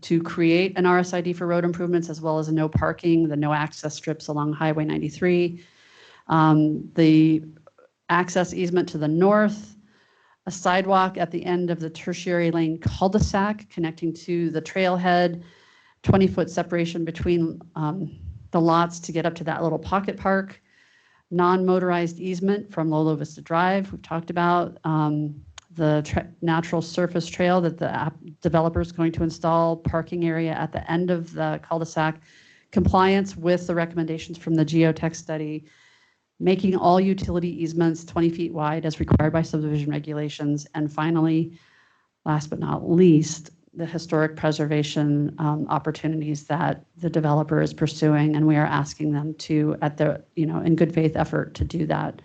to create an RSID for road improvements, as well as a no parking, the no access strips along Highway 93, the access easement to the north, a sidewalk at the end of the tertiary lane cul-de-sac connecting to the trailhead, 20-foot separation between the lots to get up to that little pocket park, non-motorized easement from Lolo Vista Drive, we've talked about, the natural surface trail that the developer is going to install, parking area at the end of the cul-de-sac, compliance with the recommendations from the geotech study, making all utility easements 20 feet wide as required by subdivision regulations, and finally, last but not least, the historic preservation opportunities that the developer is pursuing, and we are asking them to, in good faith effort, to do that.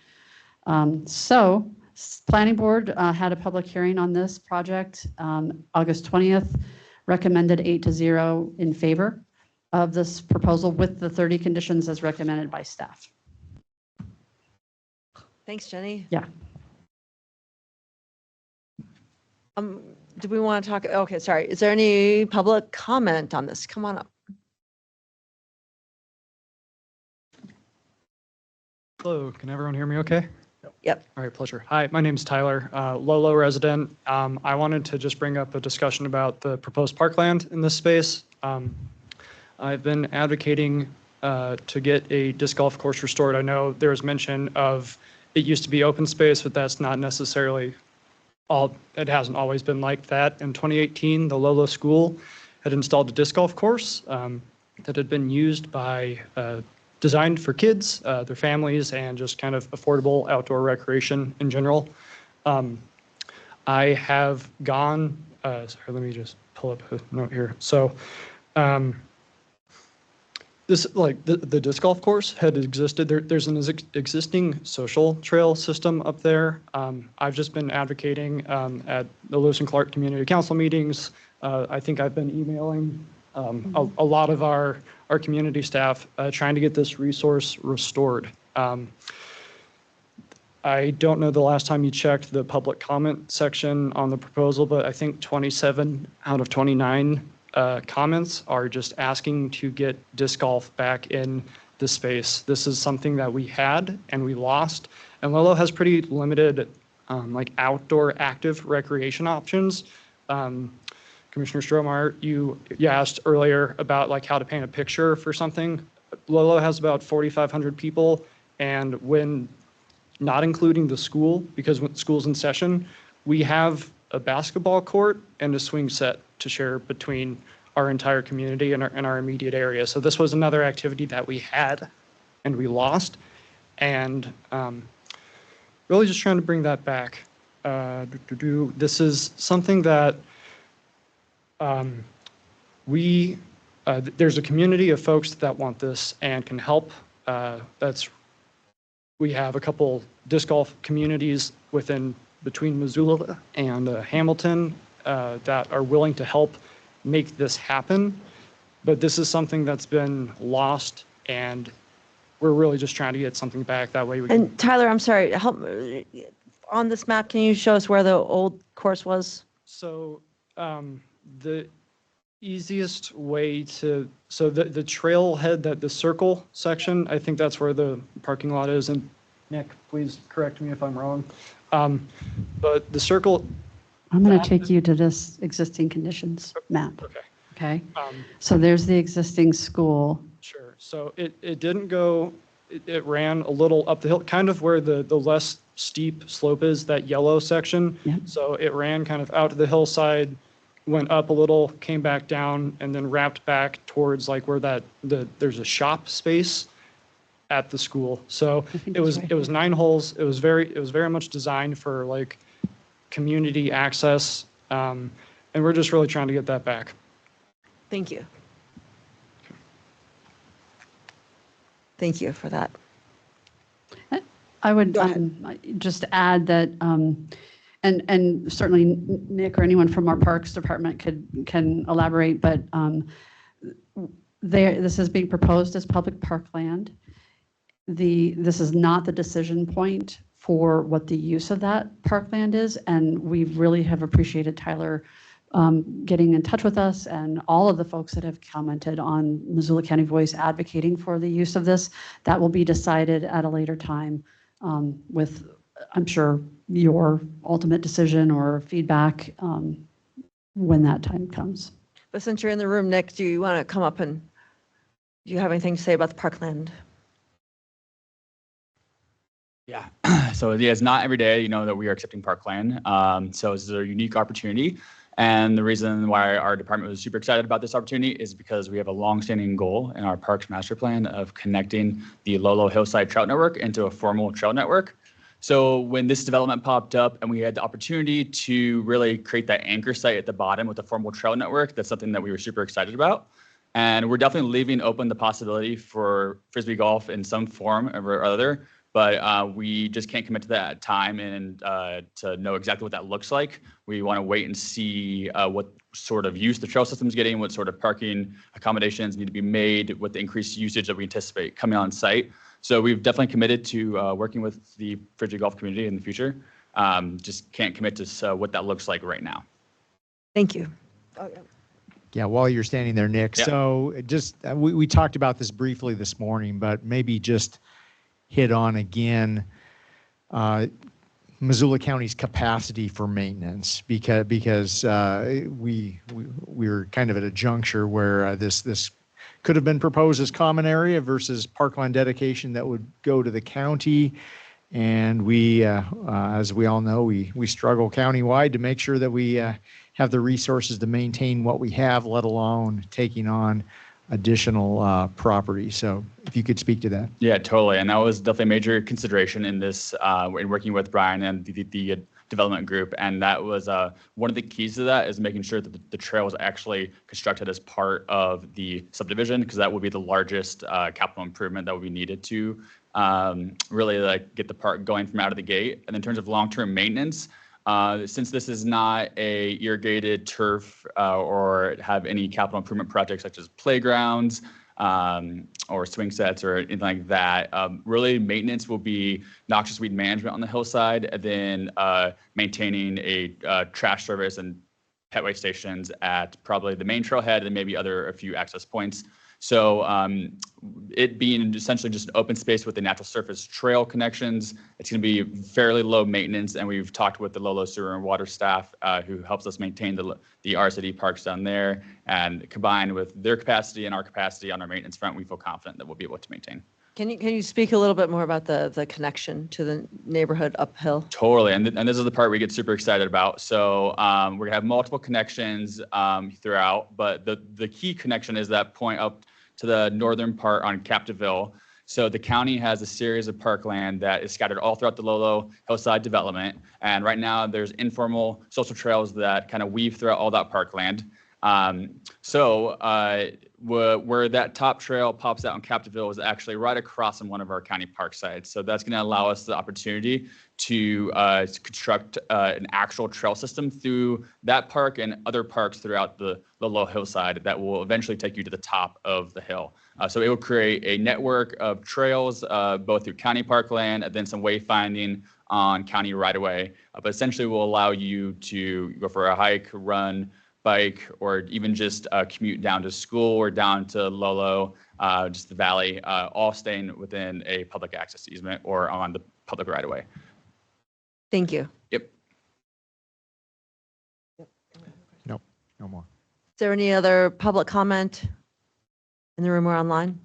Planning Board had a public hearing on this project August 20th, recommended 8-0 in favor of this proposal with the 30 conditions as recommended by staff. Thanks, Jenny. Yeah. Do we want to talk? Okay, sorry. Is there any public comment on this? Come on up. Hello, can everyone hear me okay? Yep. All right, pleasure. Hi, my name's Tyler, Lolo resident. I wanted to just bring up a discussion about the proposed parkland in this space. I've been advocating to get a disc golf course restored. I know there was mention of it used to be open space, but that's not necessarily it hasn't always been like that. In 2018, the Lolo School had installed a disc golf course that had been used by designed for kids, their families, and just kind of affordable outdoor recreation in general. I have gone, sorry, let me just pull up a note here. So this, like the disc golf course had existed. There's an existing social trail system up there. I've just been advocating at the Lewis and Clark Community Council meetings. I think I've been emailing a lot of our community staff trying to get this resource restored. I don't know the last time you checked the public comment section on the proposal, but I think 27 out of 29 comments are just asking to get disc golf back in the space. This is something that we had and we lost, and Lolo has pretty limited like outdoor active recreation options. Commissioner Strohmeyer, you asked earlier about like how to paint a picture for something. Lolo has about 4,500 people, and when not including the school, because when school's in session, we have a basketball court and a swing set to share between our entire community and our immediate area. So this was another activity that we had and we lost, and really just trying to bring that back. This is something that there's a community of folks that want this and can help. We have a couple disc golf communities between Missoula and Hamilton that are willing to help make this happen. But this is something that's been lost, and we're really just trying to get something back. That way we can. And Tyler, I'm sorry, help on this map. Can you show us where the old course was? So the easiest way to, so the trailhead, the circle section, I think that's where the parking lot is. And Nick, please correct me if I'm wrong. But the circle. I'm going to take you to this existing conditions map. Okay. Okay. So there's the existing school. Sure. So it didn't go, it ran a little up the hill, kind of where the less steep slope is, that yellow section. Yeah. So it ran kind of out to the hillside, went up a little, came back down, and then wrapped back towards like where there's a shop space at the school. So it was 9 holes. It was very much designed for like community access. And we're just really trying to get that back. Thank you. Thank you for that. I would just add that, and certainly Nick or anyone from our Parks Department can elaborate, but this is being proposed as public parkland. This is not the decision point for what the use of that parkland is, and we really have appreciated Tyler getting in touch with us and all of the folks that have commented on Missoula County Voice advocating for the use of this. That will be decided at a later time with, I'm sure, your ultimate decision or feedback when that time comes. But since you're in the room, Nick, do you want to come up and do you have anything to say about the parkland? Yeah, so yeah, it's not every day, that we are accepting parkland. So this is a unique opportunity. And the reason why our department was super excited about this opportunity is because we have a longstanding goal in our Parks Master Plan of connecting the Lolo Hillside Trout Network into a formal trail network. So when this development popped up and we had the opportunity to really create that anchor site at the bottom with a formal trail network, that's something that we were super excited about. And we're definitely leaving open the possibility for Frisbee golf in some form or other. But we just can't commit to that time and to know exactly what that looks like. We want to wait and see what sort of use the trail system is getting, what sort of parking accommodations need to be made, what the increased usage that we anticipate coming on site. So we've definitely committed to working with the Frisbee golf community in the future. Just can't commit to what that looks like right now. Thank you. Oh, yeah. Yeah, while you're standing there, Nick. Yeah. So just, we talked about this briefly this morning, but maybe just hit on again Missoula County's capacity for maintenance because we're kind of at a juncture where this could have been proposed as common area versus parkland dedication that would go to the county. And we, as we all know, we struggle countywide to make sure that we have the resources to maintain what we have, let alone taking on additional property. So if you could speak to that. Yeah, totally. And that was definitely a major consideration in this, in working with Brian and the development group. And that was one of the keys to that is making sure that the trail was actually constructed as part of the subdivision, because that would be the largest capital improvement that would be needed to really get the park going from out of the gate. And in terms of long-term maintenance, since this is not a irrigated turf or have any capital improvement projects such as playgrounds or swing sets or anything like that, really maintenance will be noxious weed management on the hillside, and then maintaining a trash service and pet waste stations at probably the main trailhead and maybe a few access points. So it being essentially just an open space with the natural surface trail connections, it's going to be fairly low maintenance. And we've talked with the Lolo Sewer and Water staff who helps us maintain the RSID parks down there. And combined with their capacity and our capacity on our maintenance front, we feel confident that we'll be able to maintain. Can you speak a little bit more about the connection to the neighborhood uphill? Totally, and this is the part we get super excited about. So we're gonna have multiple connections throughout, but the key connection is that point up to the northern part on Captiville. So the county has a series of parkland that is scattered all throughout the Lolo Hillside development, and right now there's informal social trails that kind of weave throughout all that parkland. Where that top trail pops out on Captiville is actually right across from one of our county park sites. So that's going to allow us the opportunity to construct an actual trail system through that park and other parks throughout the Lolo Hillside that will eventually take you to the top of the hill. So it will create a network of trails, both through county parkland and then some wayfinding on county right-of-way. But essentially will allow you to go for a hike, run, bike, or even just commute down to school or down to Lolo, just the valley, all staying within a public access easement or on the public right-of-way. Thank you. Yep. Nope, no more. Is there any other public comment in the room or online?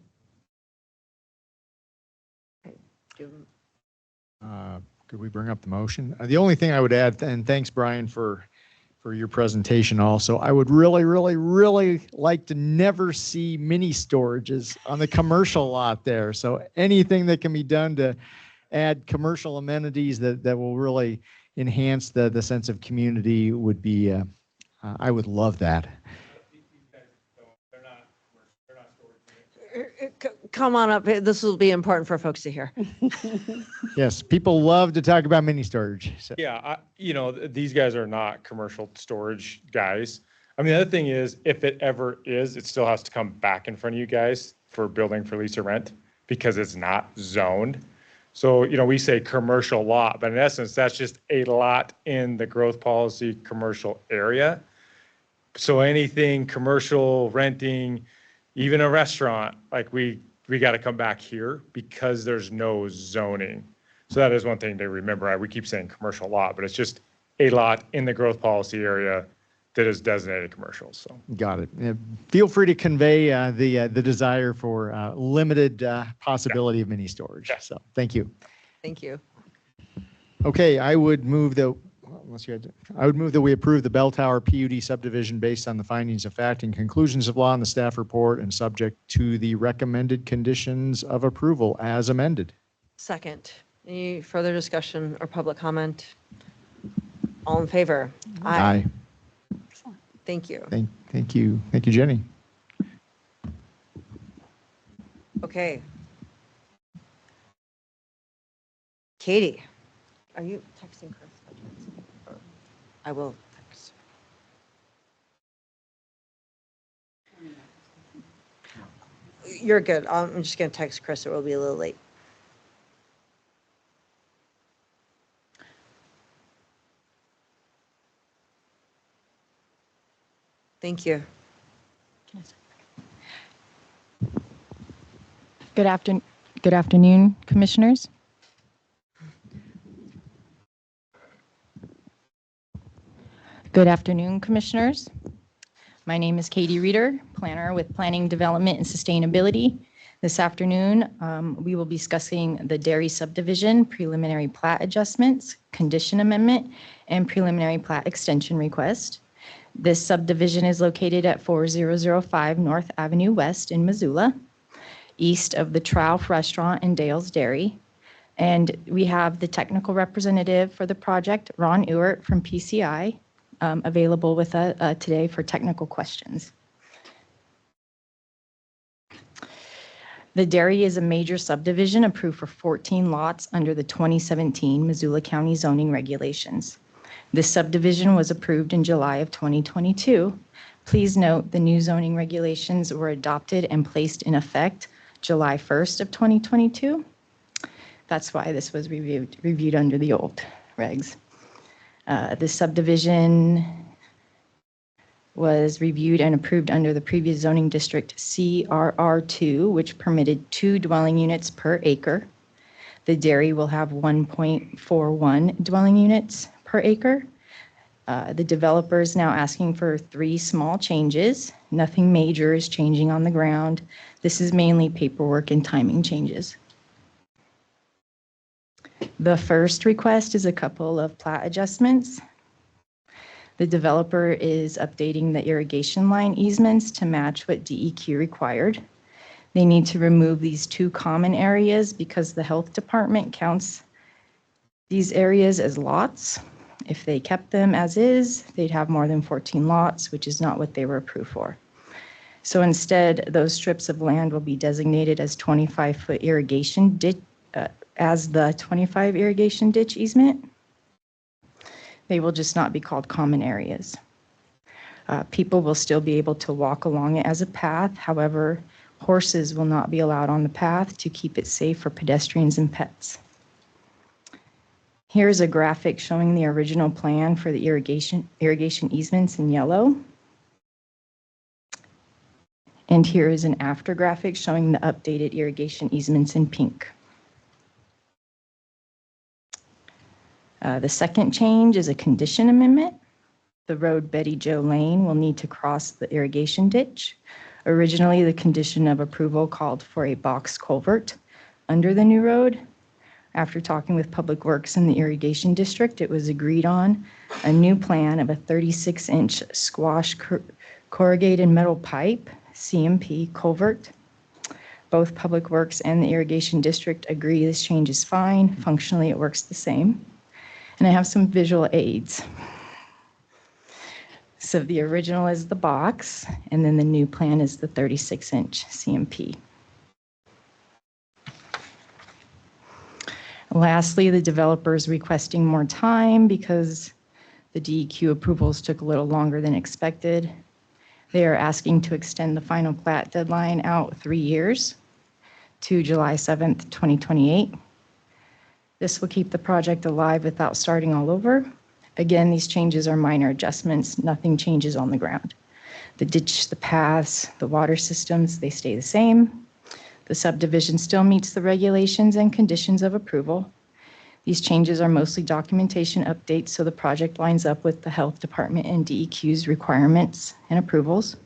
Could we bring up the motion? The only thing I would add, and thanks, Brian, for your presentation also, I would really, really, really like to never see mini storages on the commercial lot there. So anything that can be done to add commercial amenities that will really enhance the sense of community would be, I would love that. Come on up. This will be important for folks to hear. Yes, people love to talk about mini storage. So. Yeah, these guys are not commercial storage guys. I mean, the other thing is, if it ever is, it still has to come back in front of you guys for building for lease or rent because it's not zoned. So, we say commercial lot, but in essence, that's just a lot in the growth policy commercial area. So anything commercial, renting, even a restaurant, like we got to come back here because there's no zoning. So that is one thing to remember. We keep saying commercial lot, but it's just a lot in the growth policy area that is designated commercial. So got it. Feel free to convey the desire for limited possibility of mini storage. Yeah. So thank you. Thank you. Okay, I would move that. I would move that we approve the Bell Tower PUD subdivision based on the findings of fact and conclusions of law in the staff report and subject to the recommended conditions of approval as amended. Second, any further discussion or public comment? All in favor? Aye. Thank you. Thank you. Thank you, Jenny. Okay. Katie, are you texting Chris? I will text. You're good. I'm just going to text Chris. It will be a little late. Thank you. Good afternoon, commissioners. Good afternoon, commissioners. My name is Katie Reeder, planner with Planning, Development, and Sustainability. This afternoon, we will be discussing the Dairy Subdivision Preliminary Plat Adjustments, Condition Amendment, and Preliminary Plat Extension Request. This subdivision is located at 4005 North Avenue West in Missoula, east of the Trough Restaurant and Dale's Dairy. And we have the technical representative for the project, Ron Ewert from PCI, available with us today for technical questions. The Dairy is a major subdivision approved for 14 lots under the 2017 Missoula County zoning regulations. This subdivision was approved in July of 2022. Please note the new zoning regulations were adopted and placed in effect July 1st of 2022. That's why this was reviewed under the old regs. This subdivision was reviewed and approved under the previous zoning district CRR2, which permitted 2 dwelling units per acre. The dairy will have 1.41 dwelling units per acre. The developer is now asking for 3 small changes. Nothing major is changing on the ground. This is mainly paperwork and timing changes. The first request is a couple of plat adjustments. The developer is updating the irrigation line easements to match what DEQ required. They need to remove these 2 common areas because the health department counts these areas as lots. If they kept them as is, they'd have more than 14 lots, which is not what they were approved for. So instead, those strips of land will be designated as 25-foot irrigation ditch, as the 25 irrigation ditch easement. They will just not be called common areas. People will still be able to walk along it as a path. However, horses will not be allowed on the path to keep it safe for pedestrians and pets. Here's a graphic showing the original plan for the irrigation easements in yellow. And here is an after graphic showing the updated irrigation easements in pink. The second change is a condition amendment. The road Betty Jo Lane will need to cross the irrigation ditch. Originally, the condition of approval called for a box culvert under the new road. After talking with Public Works and the Irrigation District, it was agreed on a new plan of a 36-inch squash corrugated metal pipe, CMP culvert. Both Public Works and the Irrigation District agree this change is fine. Functionally, it works the same. And I have some visual aids. So the original is the box, and then the new plan is the 36-inch CMP. Lastly, the developer is requesting more time because the DEQ approvals took a little longer than expected. They are asking to extend the final plat deadline out 3 years to July 7th, 2028. This will keep the project alive without starting all over. Again, these changes are minor adjustments. Nothing changes on the ground. The ditch, the paths, the water systems, they stay the same. The subdivision still meets the regulations and conditions of approval. These changes are mostly documentation updates, so the project lines up with the Health Department and DEQ's requirements and approvals.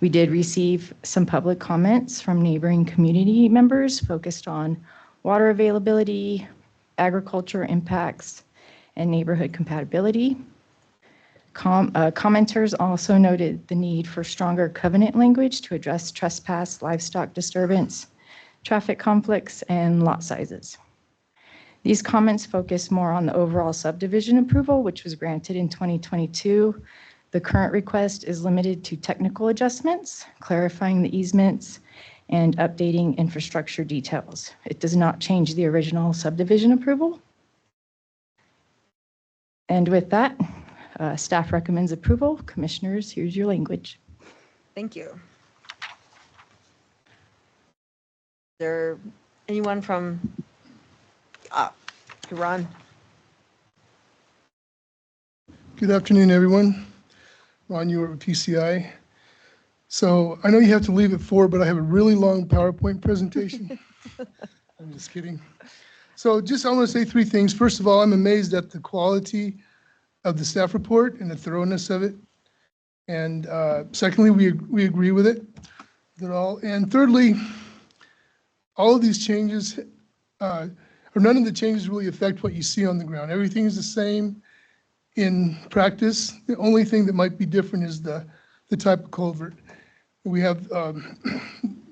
We did receive some public comments from neighboring community members focused on water availability, agriculture impacts, and neighborhood compatibility. Commenters also noted the need for stronger covenant language to address trespass, livestock disturbance, traffic conflicts, and lot sizes. These comments focus more on the overall subdivision approval, which was granted in 2022. The current request is limited to technical adjustments, clarifying the easements, and updating infrastructure details. It does not change the original subdivision approval. And with that, staff recommends approval. Commissioners, here's your language. Thank you. Is there anyone from Ron? Good afternoon, everyone. Ron Ewart with PCI. So I know you have to leave at 4, but I have a really long PowerPoint presentation. I'm just kidding. So I want to say 3 things. First of all, I'm amazed at the quality of the staff report and the thoroughness of it. And secondly, we agree with it at all. And thirdly, all of these changes, or none of the changes really affect what you see on the ground. Everything is the same in practice. The only thing that might be different is the type of culvert. We have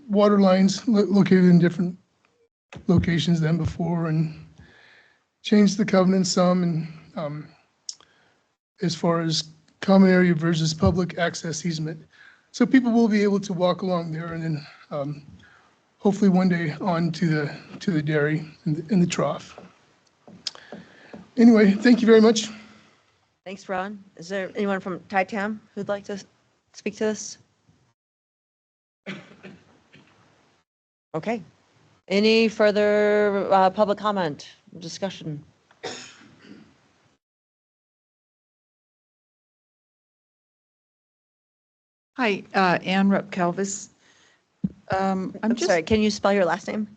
water lines located in different locations than before, and changed the covenant some, and as far as common area versus public access easement. So people will be able to walk along there, and then hopefully one day on to the dairy and the trough. Anyway, thank you very much. Thanks, Ron. Is there anyone from TITAM who'd like to speak to this? Okay. Any further public comment, discussion? Hi, Ann Rupp-Calvis. I'm sorry, can you spell your last name?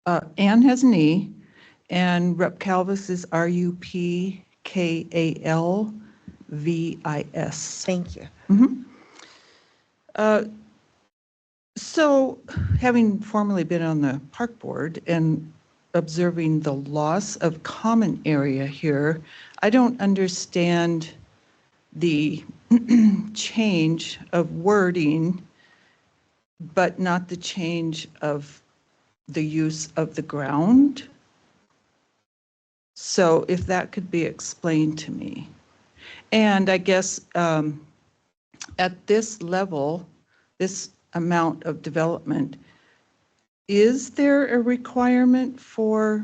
Ann has an E, and Rupp-Calvis is RUPKALVIS. Thank you. So, having formerly been on the park board and observing the loss of common area here, I don't understand the change of wording, but not the change of the use of the ground. So if that could be explained to me. And I guess at this level, this amount of development, is there a requirement for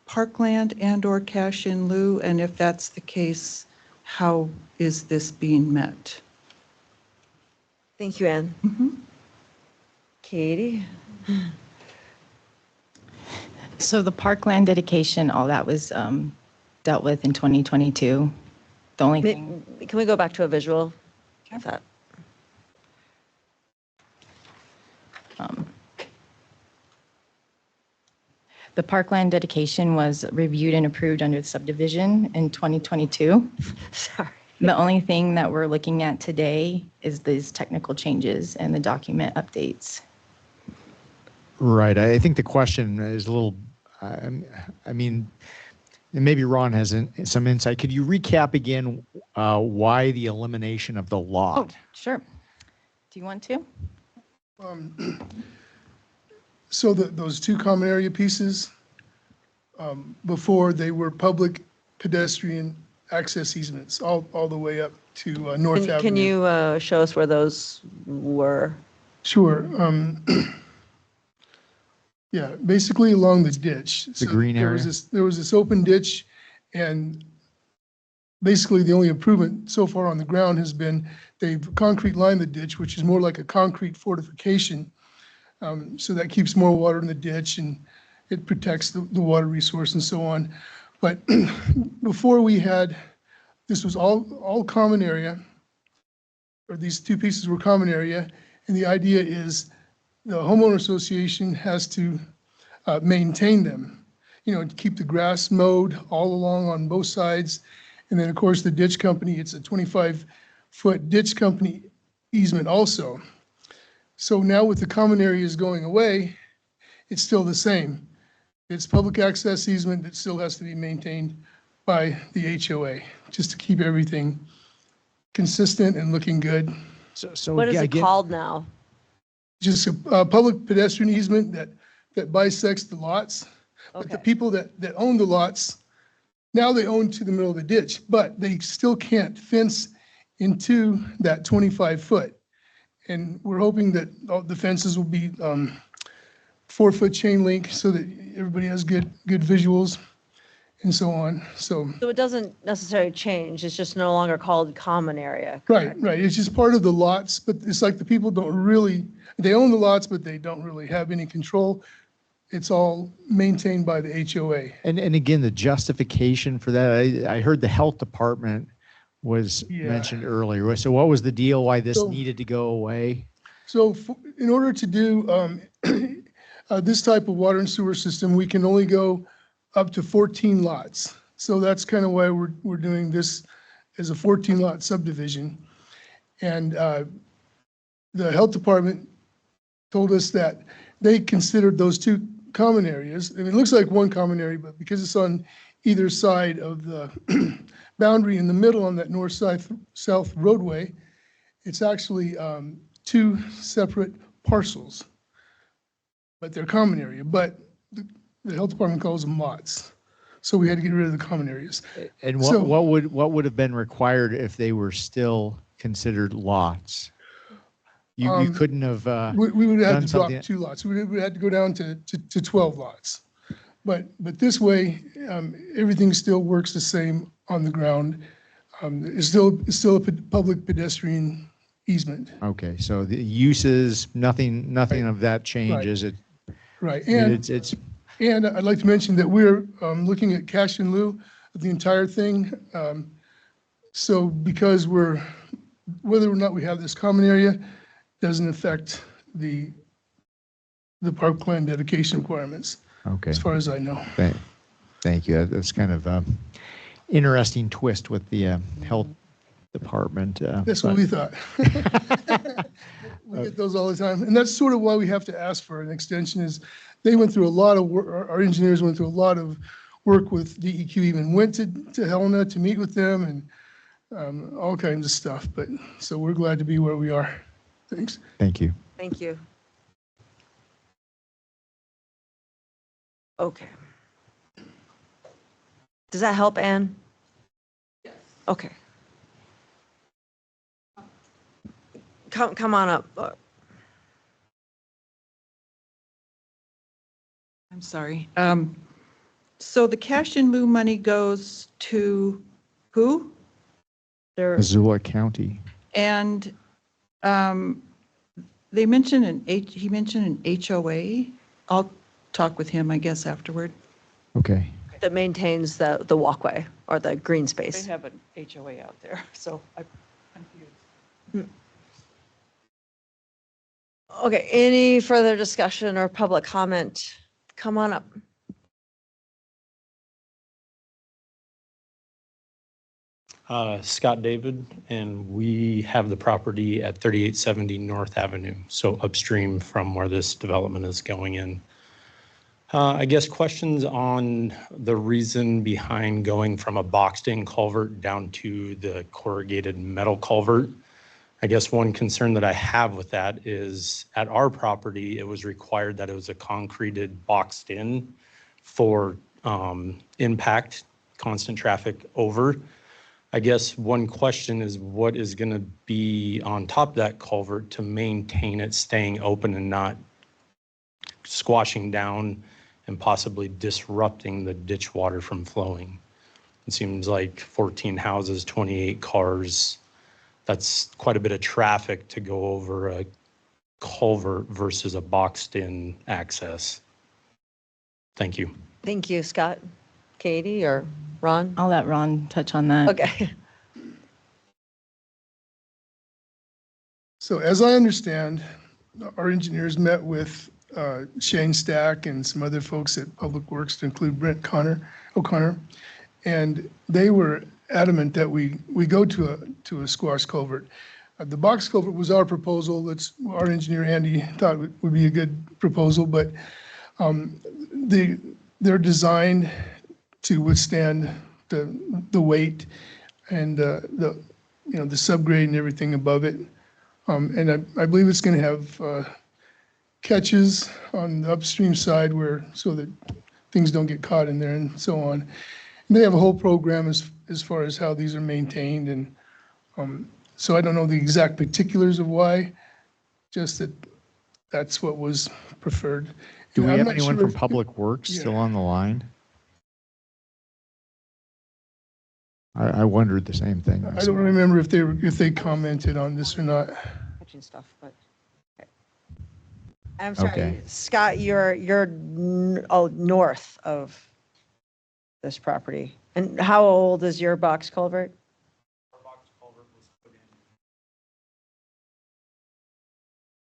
parkland and or cash in lieu? And if that's the case, how is this being met? Thank you, Ann. Katie? So the parkland dedication, all that was dealt with in 2022. The only thing. Can we go back to a visual? If that. The parkland dedication was reviewed and approved under the subdivision in 2022. Sorry. The only thing that we're looking at today is these technical changes and the document updates. Right. I think the question is a little I mean, and maybe Ron has some insight. Could you recap again why the elimination of the lot? Oh, sure. Do you want to? So those two common area pieces, before they were public pedestrian access easements, all the way up to North Avenue. Can you show us where those were? Sure. Yeah, basically along the ditch. The green there area? There was this open ditch, and basically the only improvement so far on the ground has been they've concrete lined the ditch, which is more like a concrete fortification. So that keeps more water in the ditch and it protects the water resource and so on. But before we had, this was all common area, or these two pieces were common area. And the idea is the homeowner association has to maintain them, to keep the grass mowed all along on both sides. And then of course the ditch company, it's a 25-foot ditch company easement also. So now with the common areas going away, it's still the same. It's public access easement that still has to be maintained by the HOA, just to keep everything consistent and looking good. So What is it called now? Just a public pedestrian easement that bisects the lots. But the people that own the lots, now they own to the middle of the ditch, but they still can't fence into that 25-foot. And we're hoping that all the fences will be 4-foot chain link so that everybody has good visuals and so on. So So it doesn't necessarily change, it's just no longer called common area. right. It's just part of the lots, but it's like the people don't really, they own the lots, but they don't really have any control. It's all maintained by the HOA. And again, the justification for that, I heard the health department was mentioned earlier. So what was the deal, why this needed to go away? So in order to do this type of water and sewer system, we can only go up to 14 lots. So that's kind of why we're doing this as a 14-lot subdivision. And the health department told us that they considered those two common areas. And it looks like one common area, but because it's on either side of the boundary in the middle on that north-south roadway, it's actually two separate parcels, but they're common area. But the health department calls them lots, so we had to get rid of the common areas. And So- what would have been required if they were still considered lots? You couldn't have We would have done to drop something. 2 lots. We would have to go down to 12 lots. But this way, everything still works the same on the ground. It's still a public pedestrian easement. Okay, so the uses, nothing of that changes. It Right. it's And I'd like to mention that we're looking at cash in lieu of the entire thing. So because whether or not we have this common area doesn't affect the parkland dedication requirements, okay. as far as I know. Thank you. That's kind of interesting twist with the health department. That's what we thought. We get those all the time. And that's sort of why we have to ask for an extension is they went through a lot of work, our engineers went through a lot of work with DEQ, even went to Helena to meet with them and all kinds of stuff. But so we're glad to be where we are. Thanks. Thank you. Thank you. Okay. Does that help, Ann? Yes. Okay. Come on up. I'm sorry. So the cash in lieu money goes to who? Missoula County. And they mentioned he mentioned an HOA. I'll talk with him, I guess, afterward. Okay. That maintains the walkway or the green They space. have an HOA out there, so I'm confused. Okay, any further discussion or public comment? Come on up. Scott David, and we have the property at 3870 North Avenue, so upstream from where this development is going in. I guess questions on the reason behind going from a boxed-in culvert down to the corrugated metal culvert. I guess one concern that I have with that is at our property, it was required that it was a concreted boxed in for impact, constant traffic over. I guess one question is what is going to be on top of that culvert to maintain it staying open and not squashing down and possibly disrupting the ditch water from flowing. It seems like 14 houses, 28 cars, that's quite a bit of traffic to go over a culvert versus a boxed-in access. Thank you. Thank you, Scott. Katie or Ron? I'll let Ron touch on that. Okay. So as I understand, our engineers met with Shane Stack and some other folks at Public Works to include Brent O'Connor, and they were adamant that we go to a squash culvert. The box culvert was our proposal. That's our engineer Andy thought would be a good proposal, but they're designed to withstand the weight and the subgrade and everything above it. And I believe it's going to have catches on the upstream side so that things don't get caught in there and so on. And they have a whole program as far as how these are maintained, and so I don't know the exact particulars of why, just that that's what was preferred. Do we And I'm have not anyone sure from if- Public Works Yeah. still on the line? I wondered the same thing. I don't remember if they commented on this or not. Catching stuff, but. Okay. I'm sorry, Okay. Scott, you're north of this property. And how old is your box culvert?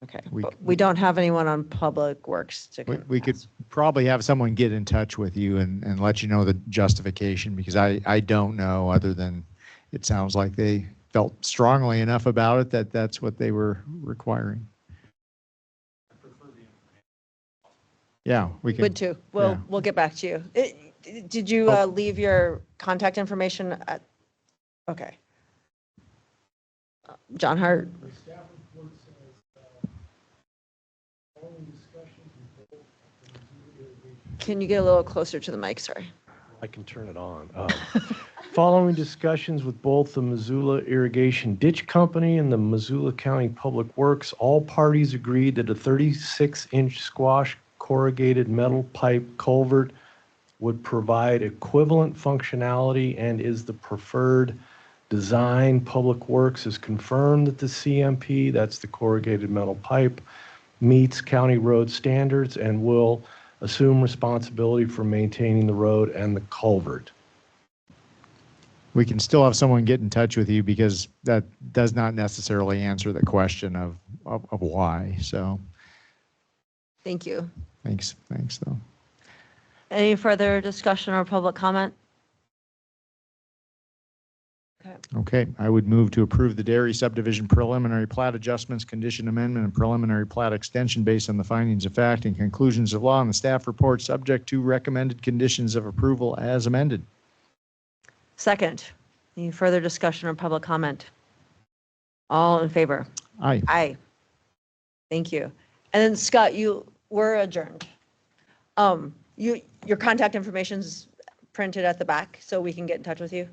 Okay, but we don't have anyone on Public Works to. We could probably have someone get in touch with you and let you know the justification, because I don't know, other than it sounds like they felt strongly enough about it that that's what they were requiring. Yeah, we can. Would too. We'll get back to you. Did you leave your contact information at, okay. John Hart? Can you get a little closer to the mic? Sorry. I can turn it on. Following discussions with both the Missoula Irrigation Ditch Company and the Missoula County Public Works, all parties agreed that a 36-inch squash corrugated metal pipe culvert would provide equivalent functionality and is the preferred design. Public Works has confirmed that the CMP, that's the corrugated metal pipe, meets county road standards and will assume responsibility for maintaining the road and the culvert. We can still have someone get in touch with you, because that does not necessarily answer the question of why. So Thank you. thanks though. Any further discussion or public comment? Okay, I would move to approve the dairy subdivision preliminary plat adjustments, condition amendment, and preliminary plat extension based on the findings of fact and conclusions of law and the staff report, subject to recommended conditions of approval as amended. Second, any further discussion or public comment? All in favor? Aye. Aye. Thank you. And then Scott, you were adjourned. Your contact information's printed at the back, so we can get in touch with you.